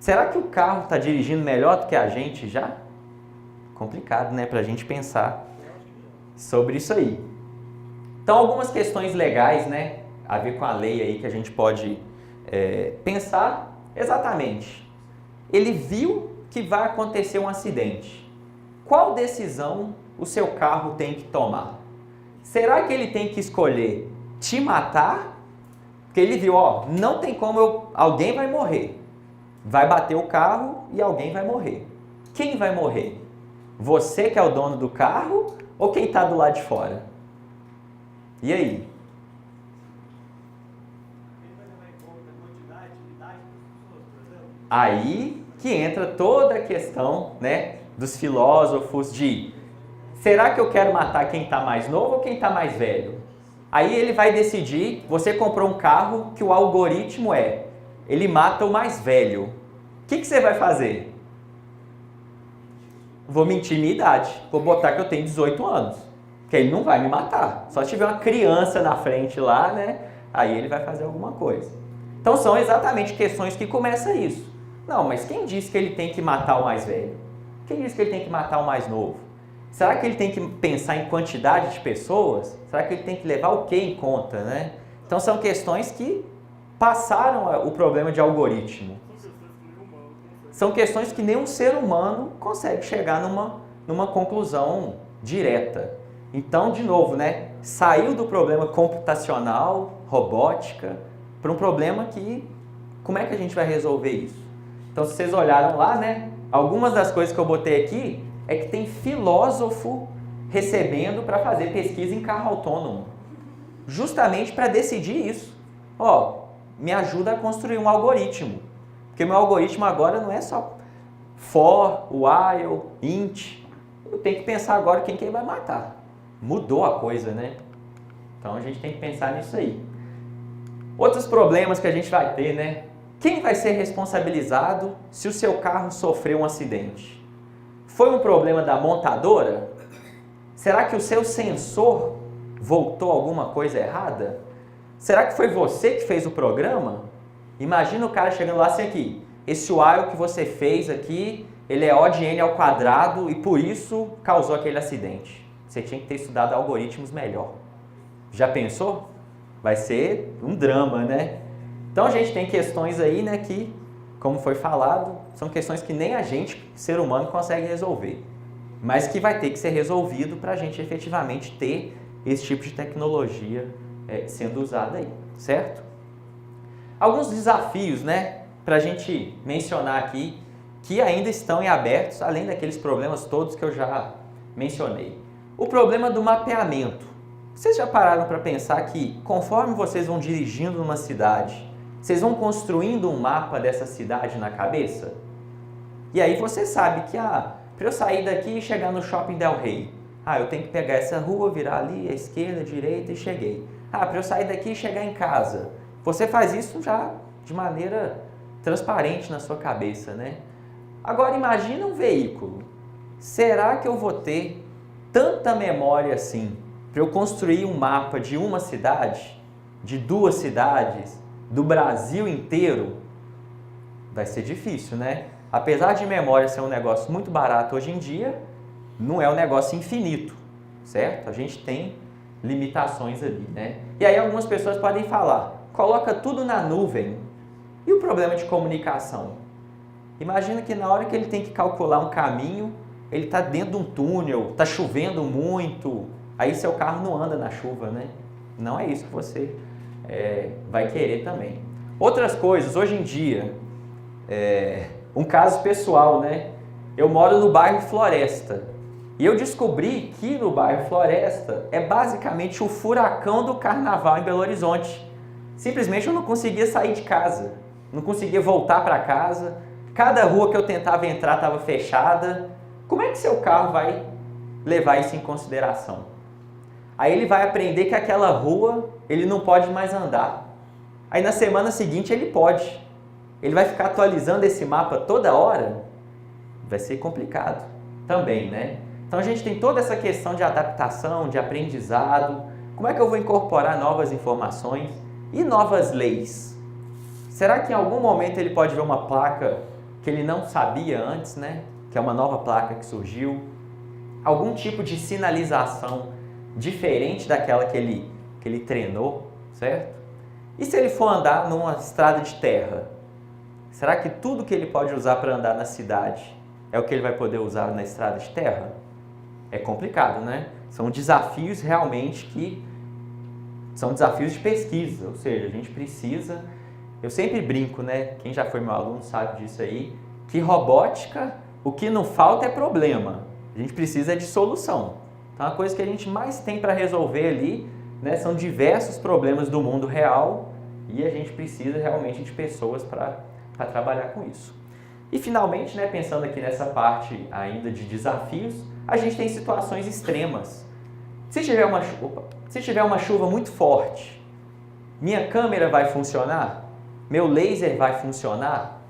Será que o carro está dirigindo melhor do que a gente já? Complicado, né? Para a gente pensar sobre isso aí. Então, algumas questões legais, né? A ver com a lei aí que a gente pode pensar exatamente. Ele viu que vai acontecer um acidente. Qual decisão o seu carro tem que tomar? Será que ele tem que escolher te matar? Porque ele viu, não tem como alguém vai morrer. Vai bater o carro e alguém vai morrer. Quem vai morrer? Você que é o dono do carro ou quem está do lado de fora? E aí? Ele vai levar em conta a quantidade de idade das pessoas, por exemplo? Aí que entra toda a questão, né, dos filósofos de será que eu quero matar quem está mais novo ou quem está mais velho? Aí ele vai decidir, você comprou um carro que o algoritmo ele mata o mais velho. O que você vai fazer? Vou mentir minha idade, vou botar que eu tenho 18 anos, que ele não vai me matar. Só se tiver uma criança na frente lá, né, aí ele vai fazer alguma coisa. Então são exatamente questões que começam isso. Não, mas quem disse que ele tem que matar o mais velho? Quem disse que ele tem que matar o mais novo? Será que ele tem que pensar em quantidade de pessoas? Será que ele tem que levar o que em conta, né? Então são questões que passaram o problema de algoritmo. São questões que nenhum ser humano consegue chegar numa conclusão direta. Então, de novo, né? Saiu do problema computacional, robótica, para um problema que, como é que a gente vai resolver isso? Então, se vocês olharam lá, né? Algumas das coisas que eu botei aqui é que tem filósofo recebendo para fazer pesquisa em carro autônomo. Justamente para decidir isso. Me ajuda a construir um algoritmo. Porque meu algoritmo agora não é só for, while, int. Eu tenho que pensar agora quem que ele vai matar. Mudou a coisa, né? Então a gente tem que pensar nisso aí. Outros problemas que a gente vai ter, né? Quem vai ser responsabilizado se o seu carro sofrer um acidente? Foi um problema da montadora? Será que o seu sensor voltou alguma coisa errada? Será que foi você que fez o programa? Imagina o cara chegando lá assim aqui. Esse while que você fez aqui, ele é O de N ao quadrado e por isso causou aquele acidente. Você tinha que ter estudado algoritmos melhor. Já pensou? Vai ser um drama, né? Então a gente tem questões aí, né, que, como foi falado, são questões que nem a gente, ser humano, consegue resolver. Mas que vai ter que ser resolvido para a gente efetivamente ter esse tipo de tecnologia sendo usada aí, certo? Alguns desafios, né, para a gente mencionar aqui, que ainda estão em abertos, além daqueles problemas todos que eu já mencionei. O problema do mapeamento. Vocês já pararam para pensar que, conforme vocês vão dirigindo numa cidade, vocês vão construindo um mapa dessa cidade na cabeça? E aí você sabe que, para eu sair daqui e chegar no Shopping Del Rey, Eu tenho que pegar essa rua, virar ali, à esquerda, à direita e cheguei. Para eu sair daqui e chegar em casa. Você faz isso já de maneira transparente na sua cabeça, né? Agora imagina um veículo. Será que eu vou ter tanta memória assim para eu construir um mapa de uma cidade, de 2 cidades, do Brasil inteiro? Vai ser difícil, né? Apesar de memória ser um negócio muito barato hoje em dia, não é um negócio infinito, certo? A gente tem limitações ali, né? E aí algumas pessoas podem falar, coloca tudo na nuvem. E o problema de comunicação? Imagina que na hora que ele tem que calcular um caminho, ele está dentro de um túnel, está chovendo muito, aí seu carro não anda na chuva, né? Não é isso que você vai querer também. Outras coisas, hoje em dia, um caso pessoal, né? Eu moro no bairro Floresta e eu descobri que no bairro Floresta é basicamente o furacão do carnaval em Belo Horizonte. Simplesmente eu não conseguia sair de casa, não conseguia voltar para casa, cada rua que eu tentava entrar estava fechada. Como é que seu carro vai levar isso em consideração? Aí ele vai aprender que aquela rua ele não pode mais andar. Aí na semana seguinte ele pode. Ele vai ficar atualizando esse mapa toda hora? Vai ser complicado também, né? Então a gente tem toda essa questão de adaptação, de aprendizado. Como é que eu vou incorporar novas informações e novas leis? Será que em algum momento ele pode ver uma placa que ele não sabia antes, né? Que é uma nova placa que surgiu? Algum tipo de sinalização diferente daquela que ele treinou, certo? E se ele for andar numa estrada de terra? Será que tudo que ele pode usar para andar na cidade é o que ele vai poder usar na estrada de terra? É complicado, né? São desafios realmente que são desafios de pesquisa, ou seja, a gente precisa... Eu sempre brinco, né? Quem já foi meu aluno sabe disso aí, que robótica, o que não falta é problema. A gente precisa de solução. Então, a coisa que a gente mais tem para resolver ali, né, são diversos problemas do mundo real e a gente precisa realmente de pessoas para trabalhar com isso. E finalmente, né, pensando aqui nessa parte ainda de desafios, a gente tem situações extremas. Se tiver uma chuva muito forte, minha câmera vai funcionar? Meu laser vai funcionar?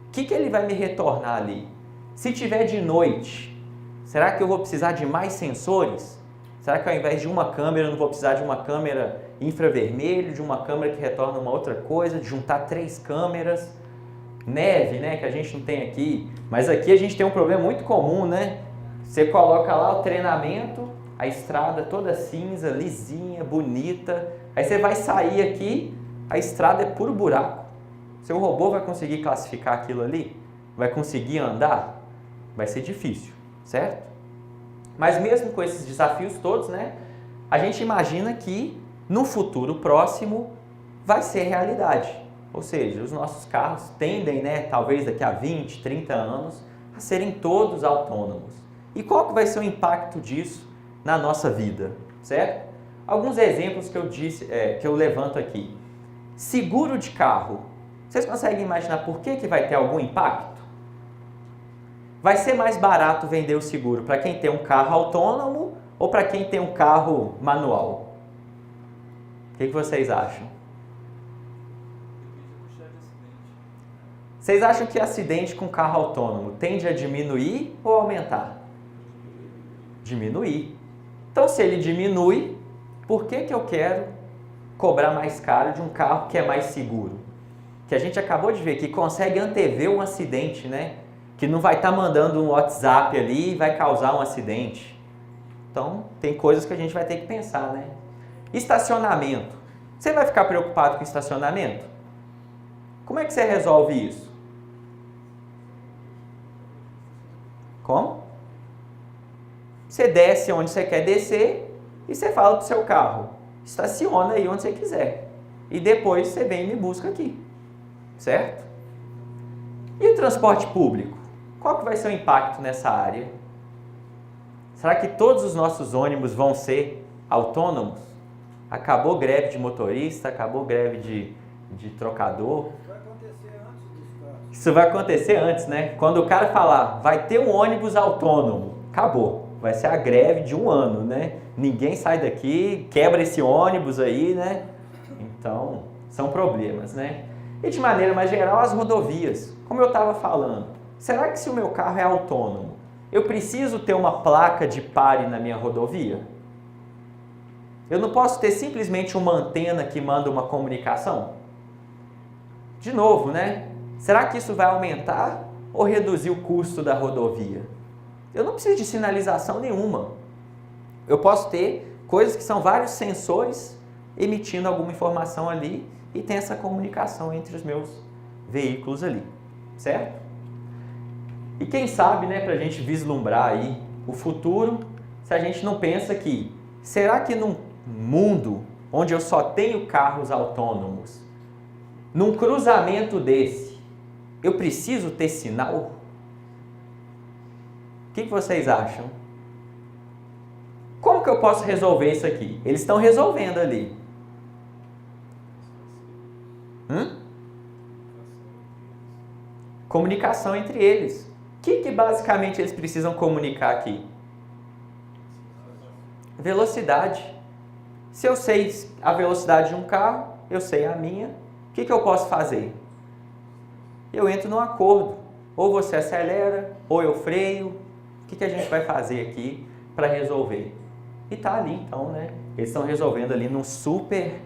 O que ele vai me retornar ali? Se tiver de noite, será que eu vou precisar de mais sensores? Será que ao invés de uma câmera eu não vou precisar de uma câmera infravermelho, de uma câmera que retorna uma outra coisa, de juntar 3 câmeras? Neve, né, que a gente não tem aqui, mas aqui a gente tem um problema muito comum, né? Você coloca lá o treinamento, a estrada toda cinza, lisinha, bonita, aí você vai sair aqui, a estrada é puro buraco. Seu robô vai conseguir classificar aquilo ali? Vai conseguir andar? Vai ser difícil, certo? Mas mesmo com esses desafios todos, né, a gente imagina que no futuro próximo vai ser realidade. Ou seja, os nossos carros tendem, né, talvez daqui a 20, 30 anos, a serem todos autônomos. E qual que vai ser o impacto disso na nossa vida, certo? Alguns exemplos que eu levanto aqui. Seguro de carro. Vocês conseguem imaginar por que vai ter algum impacto? Vai ser mais barato vender o seguro para quem tem um carro autônomo ou para quem tem um carro manual? O que vocês acham? Vocês acham que acidente com carro autônomo tende a diminuir ou aumentar? Diminuir. Então, se ele diminui, por que eu quero cobrar mais caro de um carro que é mais seguro? Que a gente acabou de ver que consegue antever um acidente, né? Que não vai estar mandando um WhatsApp ali e vai causar um acidente. Então, tem coisas que a gente vai ter que pensar, né? Estacionamento. Você vai ficar preocupado com estacionamento? Como é que você resolve isso? Como? Você desce onde você quer descer e você fala para o seu carro, estaciona aí onde você quiser. E depois você vem e me busca aqui, certo? E o transporte público? Qual que vai ser o impacto nessa área? Será que todos os nossos ônibus vão ser autônomos? Acabou greve de motorista, acabou greve de trocador. Vai acontecer antes dos carros. Isso vai acontecer antes, né? Quando o cara falar, vai ter um ônibus autônomo, acabou. vai ser a greve de 1 ano, né? Ninguém sai daqui, quebra esse ônibus aí, né? Então, são problemas, né? E de maneira mais geral, as rodovias. Como eu estava falando, será que se o meu carro é autônomo, eu preciso ter uma placa de pare na minha rodovia? Eu não posso ter simplesmente uma antena que manda uma comunicação? De novo, né? Será que isso vai aumentar ou reduzir o custo da rodovia? Eu não preciso de sinalização nenhuma. Eu posso ter coisas que são vários sensores emitindo alguma informação ali e tem essa comunicação entre os meus veículos ali, certo? E quem sabe, né, para a gente vislumbrar aí o futuro, se a gente não pensa que, será que num mundo onde eu só tenho carros autônomos, num cruzamento desse, eu preciso ter sinal? O que vocês acham? Como que eu posso resolver isso aqui? Eles estão resolvendo ali. Comunicação entre eles. O que basicamente eles precisam comunicar aqui? Velocidade. Se eu sei a velocidade de um carro, eu sei a minha, o que eu posso fazer? Eu entro num acordo. Ou você acelera, ou eu freio. O que a gente vai fazer aqui para resolver? E tá ali então, né? Eles estão resolvendo ali num super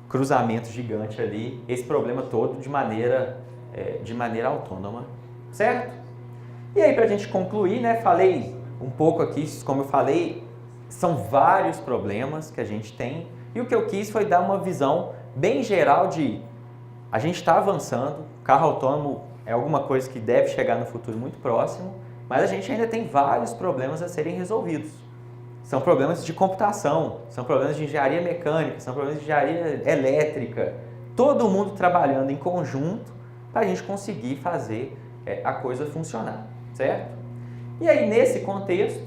cruzamento gigante ali, esse problema todo de maneira autônoma, certo? E aí para a gente concluir, né? Falei um pouco aqui, como eu falei, são vários problemas que a gente tem e o que eu quis foi dar uma visão bem geral de a gente está avançando, carro autônomo é alguma coisa que deve chegar no futuro muito próximo, mas a gente ainda tem vários problemas a serem resolvidos. São problemas de computação, são problemas de engenharia mecânica, são problemas de engenharia elétrica. Todo mundo trabalhando em conjunto para a gente conseguir fazer a coisa funcionar, certo? E aí, nesse contexto,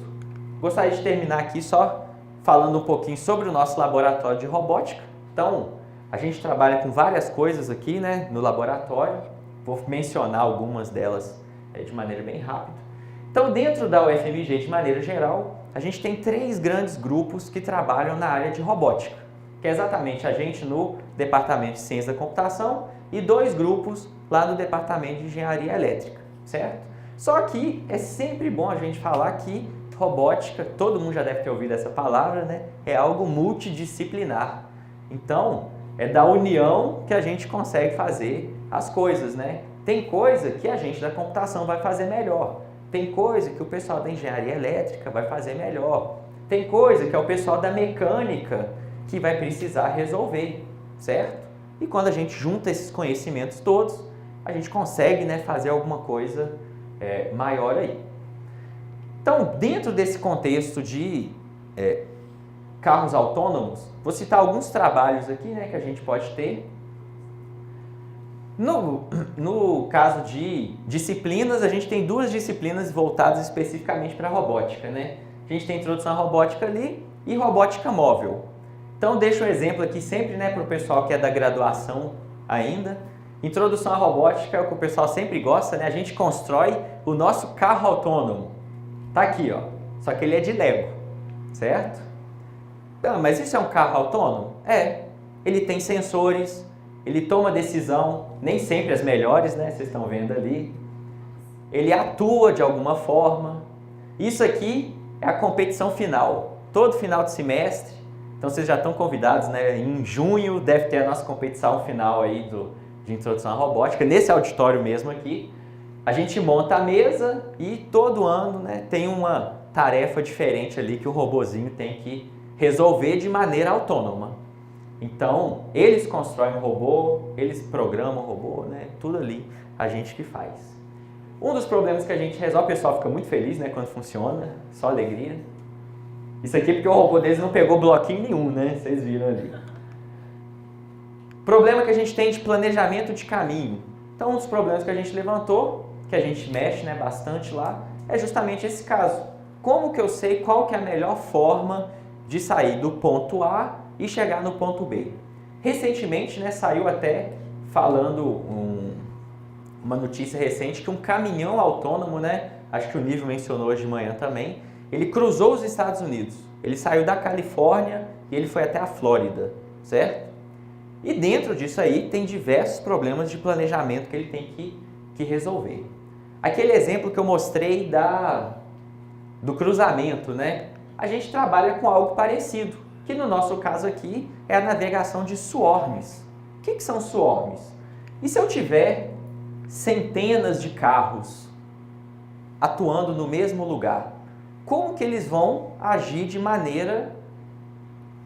gostaria de terminar aqui só falando um pouquinho sobre o nosso laboratório de robótica. Então, a gente trabalha com várias coisas aqui, né, no laboratório. Vou mencionar algumas delas de maneira bem rápida. Então, dentro da UFMG, de maneira geral, a gente tem 3 grandes grupos que trabalham na área de robótica, que é exatamente a gente no Departamento de Ciência da Computação e 2 grupos lá no Departamento de Engenharia Elétrica, certo? Só que é sempre bom a gente falar que robótica, todo mundo já deve ter ouvido essa palavra, né? É algo multidisciplinar. Então, é da união que a gente consegue fazer as coisas, né? Tem coisa que a gente da computação vai fazer melhor. Tem coisa que o pessoal da engenharia elétrica vai fazer melhor. Tem coisa que é o pessoal da mecânica que vai precisar resolver, certo? E quando a gente junta esses conhecimentos todos, a gente consegue, né, fazer alguma coisa maior aí. Então, dentro desse contexto de carros autônomos, vou citar alguns trabalhos aqui, né, que a gente pode ter. No caso de disciplinas, a gente tem 2 disciplinas voltadas especificamente para a robótica, né? A gente tem introdução à robótica ali e robótica móvel. Então, deixo um exemplo aqui sempre, né, para o pessoal que é da graduação ainda. Introdução à robótica é o que o pessoal sempre gosta, né? A gente constrói o nosso carro autônomo. Tá aqui, ó. Só que ele é de Lego, certo? Ah, mas isso é um carro autônomo? É. Ele tem sensores, ele toma decisão, nem sempre as melhores, né? Vocês estão vendo ali. Ele atua de alguma forma. Isso aqui é a competição final. Todo final de semestre. Então vocês já estão convidados, né? Em junho deve ter a nossa competição final aí de introdução à robótica. Nesse auditório mesmo aqui. A gente monta a mesa e todo ano, né, tem uma tarefa diferente ali que o robozinho tem que resolver de maneira autônoma. Então, eles constroem o robô, eles programam o robô, né? Tudo ali a gente que faz. Um dos problemas que a gente resolve, o pessoal fica muito feliz, né, quando funciona, só alegria. Isso aqui é porque o robô deles não pegou bloquinho nenhum, né? Vocês viram ali. Problema que a gente tem de planejamento de caminho. Então, um dos problemas que a gente levantou, que a gente mexe, né, bastante lá, é justamente esse caso. Como que eu sei qual que é a melhor forma de sair do ponto A e chegar no ponto B? Recentemente, né, saiu até falando uma notícia recente que um caminhão autônomo, né, acho que o Nível mencionou hoje de manhã também, ele cruzou os Estados Unidos. Ele saiu da Califórnia e ele foi até a Flórida, certo? E dentro disso aí tem diversos problemas de planejamento que ele tem que resolver. Aquele exemplo que eu mostrei do cruzamento, né? A gente trabalha com algo parecido, que no nosso caso aqui é a navegação de swarms. O que são swarms? E se eu tiver centenas de carros atuando no mesmo lugar, como que eles vão agir de maneira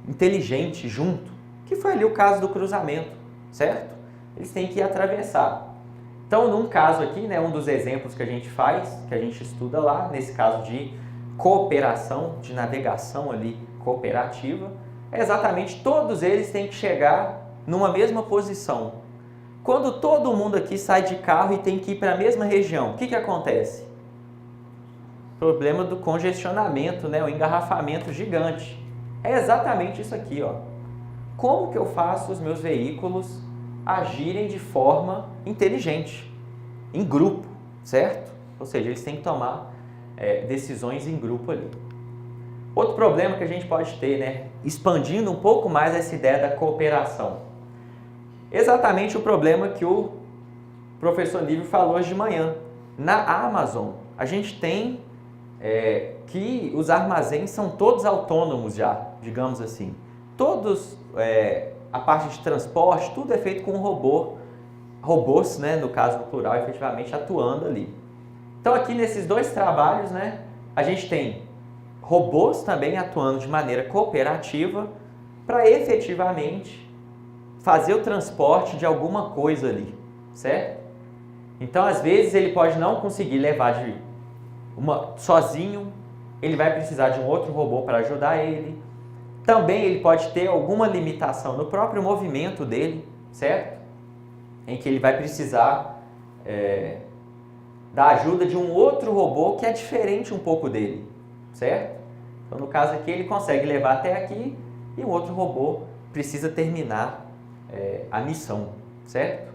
inteligente junto? Que foi ali o caso do cruzamento, certo? Eles têm que atravessar. Então, num caso aqui, né, um dos exemplos que a gente faz, que a gente estuda lá, nesse caso de cooperação, de navegação ali cooperativa, é exatamente todos eles têm que chegar numa mesma posição. Quando todo mundo aqui sai de carro e tem que ir para a mesma região, o que acontece? Problema do congestionamento, né? O engarrafamento gigante. É exatamente isso aqui, ó. Como que eu faço os meus veículos agirem de forma inteligente, em grupo, certo? Ou seja, eles têm que tomar decisões em grupo ali. Outro problema que a gente pode ter, né? Expandindo um pouco mais essa ideia da cooperação. Exatamente o problema que o professor Lívio falou hoje de manhã. Na Amazon, a gente tem que os armazéns são todos autônomos já, digamos assim. Todos, a parte de transporte, tudo é feito com robôs, né, no caso no plural, efetivamente atuando ali. Então aqui nesses dois trabalhos, né, a gente tem robôs também atuando de maneira cooperativa para efetivamente fazer o transporte de alguma coisa ali, certo? Então às vezes ele pode não conseguir levar sozinho, ele vai precisar de um outro robô para ajudar ele. Também ele pode ter alguma limitação no próprio movimento dele, certo? Em que ele vai precisar da ajuda de um outro robô que é diferente um pouco dele, certo? Então no caso aqui ele consegue levar até aqui e um outro robô precisa terminar a missão, certo?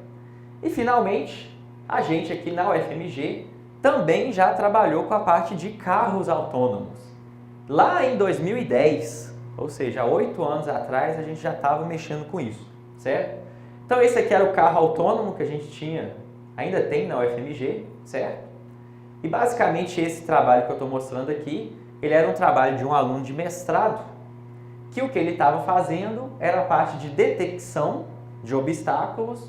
E finalmente, a gente aqui na UFMG também já trabalhou com a parte de carros autônomos. Lá em 2010, ou seja, há 8 anos atrás, a gente já estava mexendo com isso, certo? Então esse aqui era o carro autônomo que a gente tinha, ainda tem na UFMG, certo? E basicamente esse trabalho que eu estou mostrando aqui, ele era um trabalho de um aluno de mestrado, que o que ele estava fazendo era a parte de detecção de obstáculos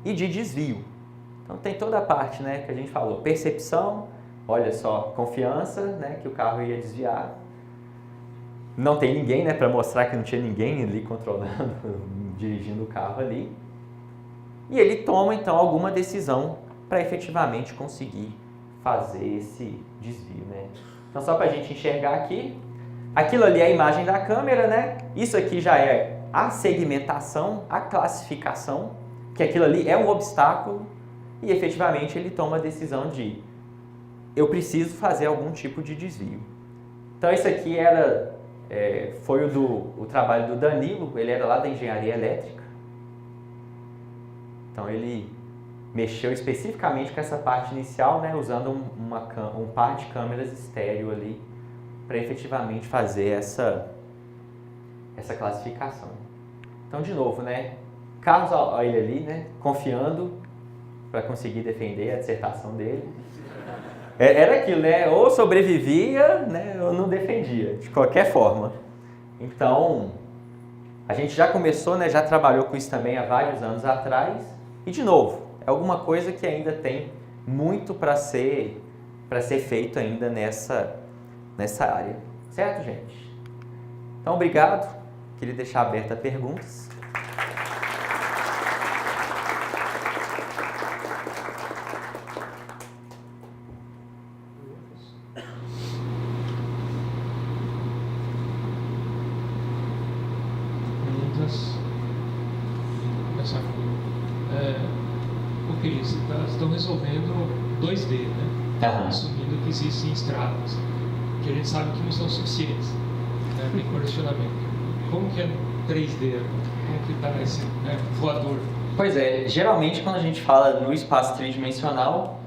e de desvio. Então tem toda a parte, né, que a gente falou, percepção, olha só, confiança, né, que o carro ia desviar. Não tem ninguém, né, para mostrar que não tinha ninguém ali controlando, dirigindo o carro ali. E ele toma então alguma decisão para efetivamente conseguir fazer esse desvio, né? Então só para a gente enxergar aqui, aquilo ali é a imagem da câmera, né? Isso aqui já é a segmentação, a classificação, que aquilo ali é um obstáculo e efetivamente ele toma a decisão de eu preciso fazer algum tipo de desvio. Então isso aqui foi o trabalho do Danilo, ele era lá da engenharia elétrica. Então ele mexeu especificamente com essa parte inicial, né, usando um par de câmeras estéreo ali para efetivamente fazer essa classificação. Então, de novo, né, Carlos a ele ali, né, confiando para conseguir defender a dissertação dele. Era aquilo, né, ou sobrevivia, né, ou não defendia, de qualquer forma. Então, a gente já começou, né, já trabalhou com isso também há vários anos atrás. E, de novo, é alguma coisa que ainda tem muito para ser feito ainda nessa área. Certo, gente? Então, obrigado. Queria deixar aberta perguntas. Porque eles estão resolvendo 2D, né? Assumindo que existem estradas, que a gente sabe que não são suficientes, né? Tem condicionamento. Como que é 3D? Como que está esse voador? Pois é, geralmente quando a gente fala no espaço tridimensional,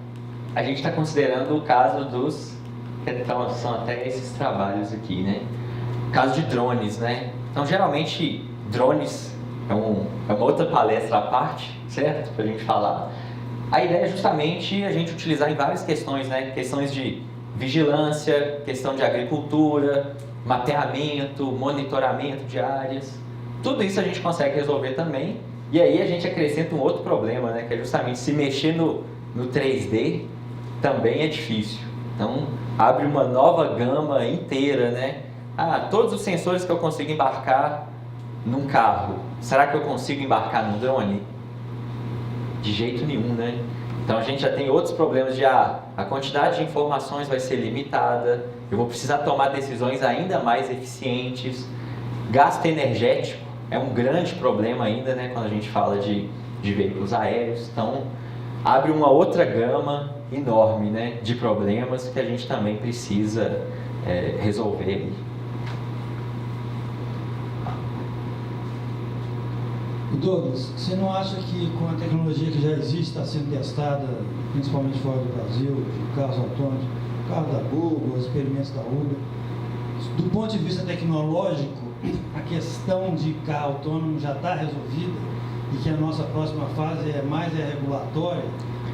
a gente está considerando o caso dos Então, são até esses trabalhos aqui, né? Caso de drones, né? Então, geralmente, drones é uma outra palestra à parte, certo? Pra gente falar. A ideia é justamente a gente utilizar em várias questões, né? Questões de vigilância, questão de agricultura, mapeamento, monitoramento de áreas. Tudo isso a gente consegue resolver também. E aí a gente acrescenta um outro problema, né? Que é justamente se mexer no 3D também é difícil. Então, abre uma nova gama inteira, né? Todos os sensores que eu consigo embarcar num carro, será que eu consigo embarcar num drone? De jeito nenhum, né? Então a gente já tem outros problemas de a quantidade de informações vai ser limitada, eu vou precisar tomar decisões ainda mais eficientes, gasto energético é um grande problema ainda, né? Quando a gente fala de veículos aéreos, então abre uma outra gama enorme, né? De problemas que a gente também precisa resolver. Douglas, você não acha que com a tecnologia que já existe, está sendo testada, principalmente fora do Brasil, de carros autônomos, o carro da Google, os experimentos da Uber, do ponto de vista tecnológico, a questão de carro autônomo já está resolvida e que a nossa próxima fase é mais regulatória,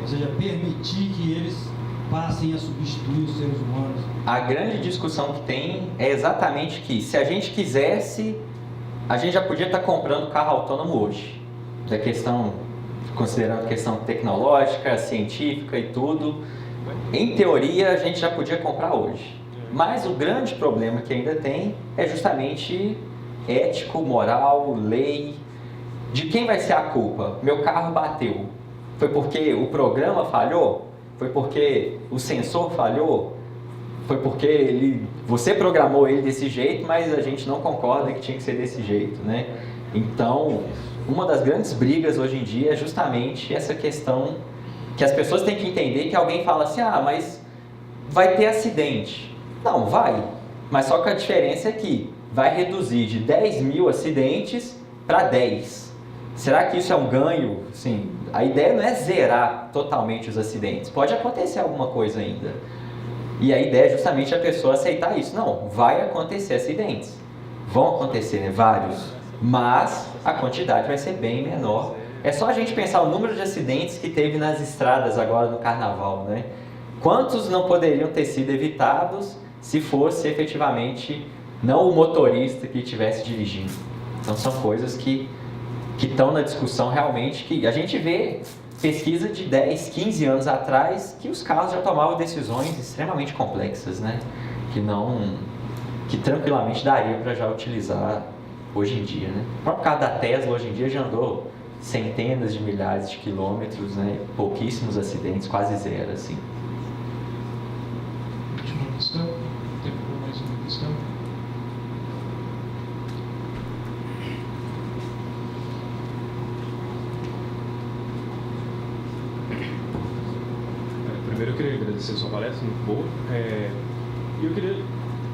ou seja, permitir que eles passem a substituir os seres humanos? A grande discussão que tem é exatamente que, se a gente quisesse, a gente já podia estar comprando carro autônomo hoje. Da questão, considerando a questão tecnológica, científica e tudo, em teoria a gente já podia comprar hoje. Mas o grande problema que ainda tem é justamente ético, moral, lei. De quem vai ser a culpa? Meu carro bateu. Foi porque o programa falhou? Foi porque o sensor falhou? Foi porque você programou ele desse jeito, mas a gente não concorda que tinha que ser desse jeito, né? Então, uma das grandes brigas hoje em dia é justamente essa questão que as pessoas têm que entender, que alguém fala assim, mas vai ter acidente. Não, vai, mas só que a diferença é que vai reduzir de 10 mil acidentes para 10. Será que isso é um ganho? Sim, a ideia não é zerar totalmente os acidentes, pode acontecer alguma coisa ainda. E a ideia é justamente a pessoa aceitar isso. Não, vai acontecer acidentes. Vão acontecer, né? Vários. Mas a quantidade vai ser bem menor. É só a gente pensar o número de acidentes que teve nas estradas agora no Carnaval, né? Quantos não poderiam ter sido evitados se fosse efetivamente não o motorista que estivesse dirigindo? Então são coisas que estão na discussão realmente, que a gente vê pesquisa de 10, 15 anos atrás, que os carros já tomavam decisões extremamente complexas, né? Que tranquilamente daria para já utilizar hoje em dia, né? O próprio carro da Tesla hoje em dia já andou centenas de milhares de quilômetros, né? Pouquíssimos acidentes, quase zero, assim. Última questão? Tem mais uma questão? Primeiro eu queria agradecer a sua palestra, muito boa. E eu queria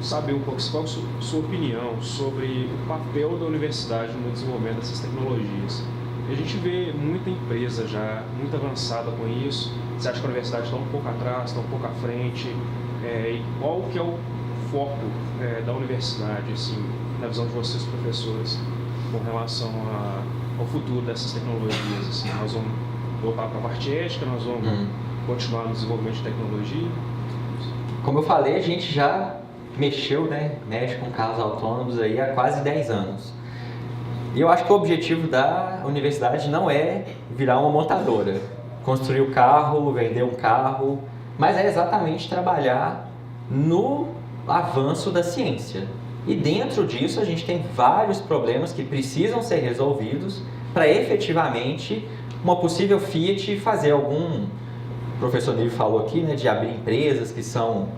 saber um pouco qual a sua opinião sobre o papel da universidade no desenvolvimento dessas tecnologias. A gente vê muita empresa já muito avançada com isso. Você acha que a universidade está um pouco atrás, está um pouco à frente? E qual que é o foco da universidade, assim, na visão de vocês, professores, com relação ao futuro dessas tecnologias? Assim, nós vamos voltar para a parte ética, nós vamos continuar no desenvolvimento de tecnologia? Como eu falei, a gente já mexeu, né? Mexe com carros autônomos aí há quase 10 anos. E eu acho que o objetivo da universidade não é virar uma montadora, construir o carro, vender um carro, mas é exatamente trabalhar no avanço da ciência. E dentro disso a gente tem vários problemas que precisam ser resolvidos para efetivamente uma possível Fiat fazer algum... O professor Nívio falou aqui, né, de abrir empresas que são...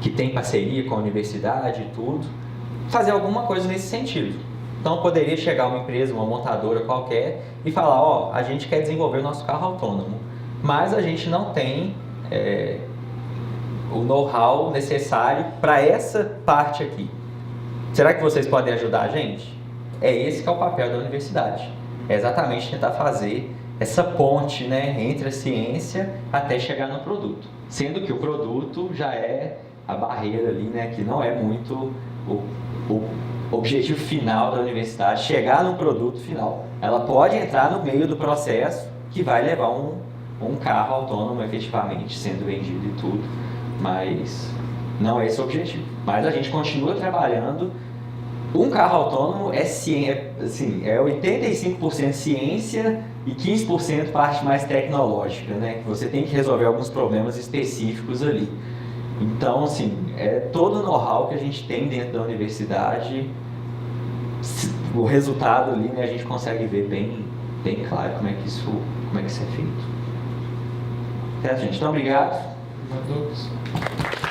que tem parceria com a universidade e tudo, fazer alguma coisa nesse sentido. Então poderia chegar uma empresa, uma montadora qualquer e falar, a gente quer desenvolver o nosso carro autônomo, mas a gente não tem o know-how necessário para essa parte aqui. Será que vocês podem ajudar a gente? É esse que é o papel da universidade. É exatamente tentar fazer essa ponte, né, entre a ciência até chegar no produto. Sendo que o produto já é a barreira ali, né, que não é muito o objetivo final da universidade, chegar no produto final. Ela pode entrar no meio do processo que vai levar um carro autônomo efetivamente sendo vendido e tudo, mas não é esse o objetivo. Mas a gente continua trabalhando. Um carro autônomo é 85% ciência e 15% parte mais tecnológica, né? Você tem que resolver alguns problemas específicos ali. Então, assim, é todo o know-how que a gente tem dentro da universidade, o resultado ali, né, a gente consegue ver bem claro como é que isso é feito. Certo, gente? Então, obrigado. Obrigado.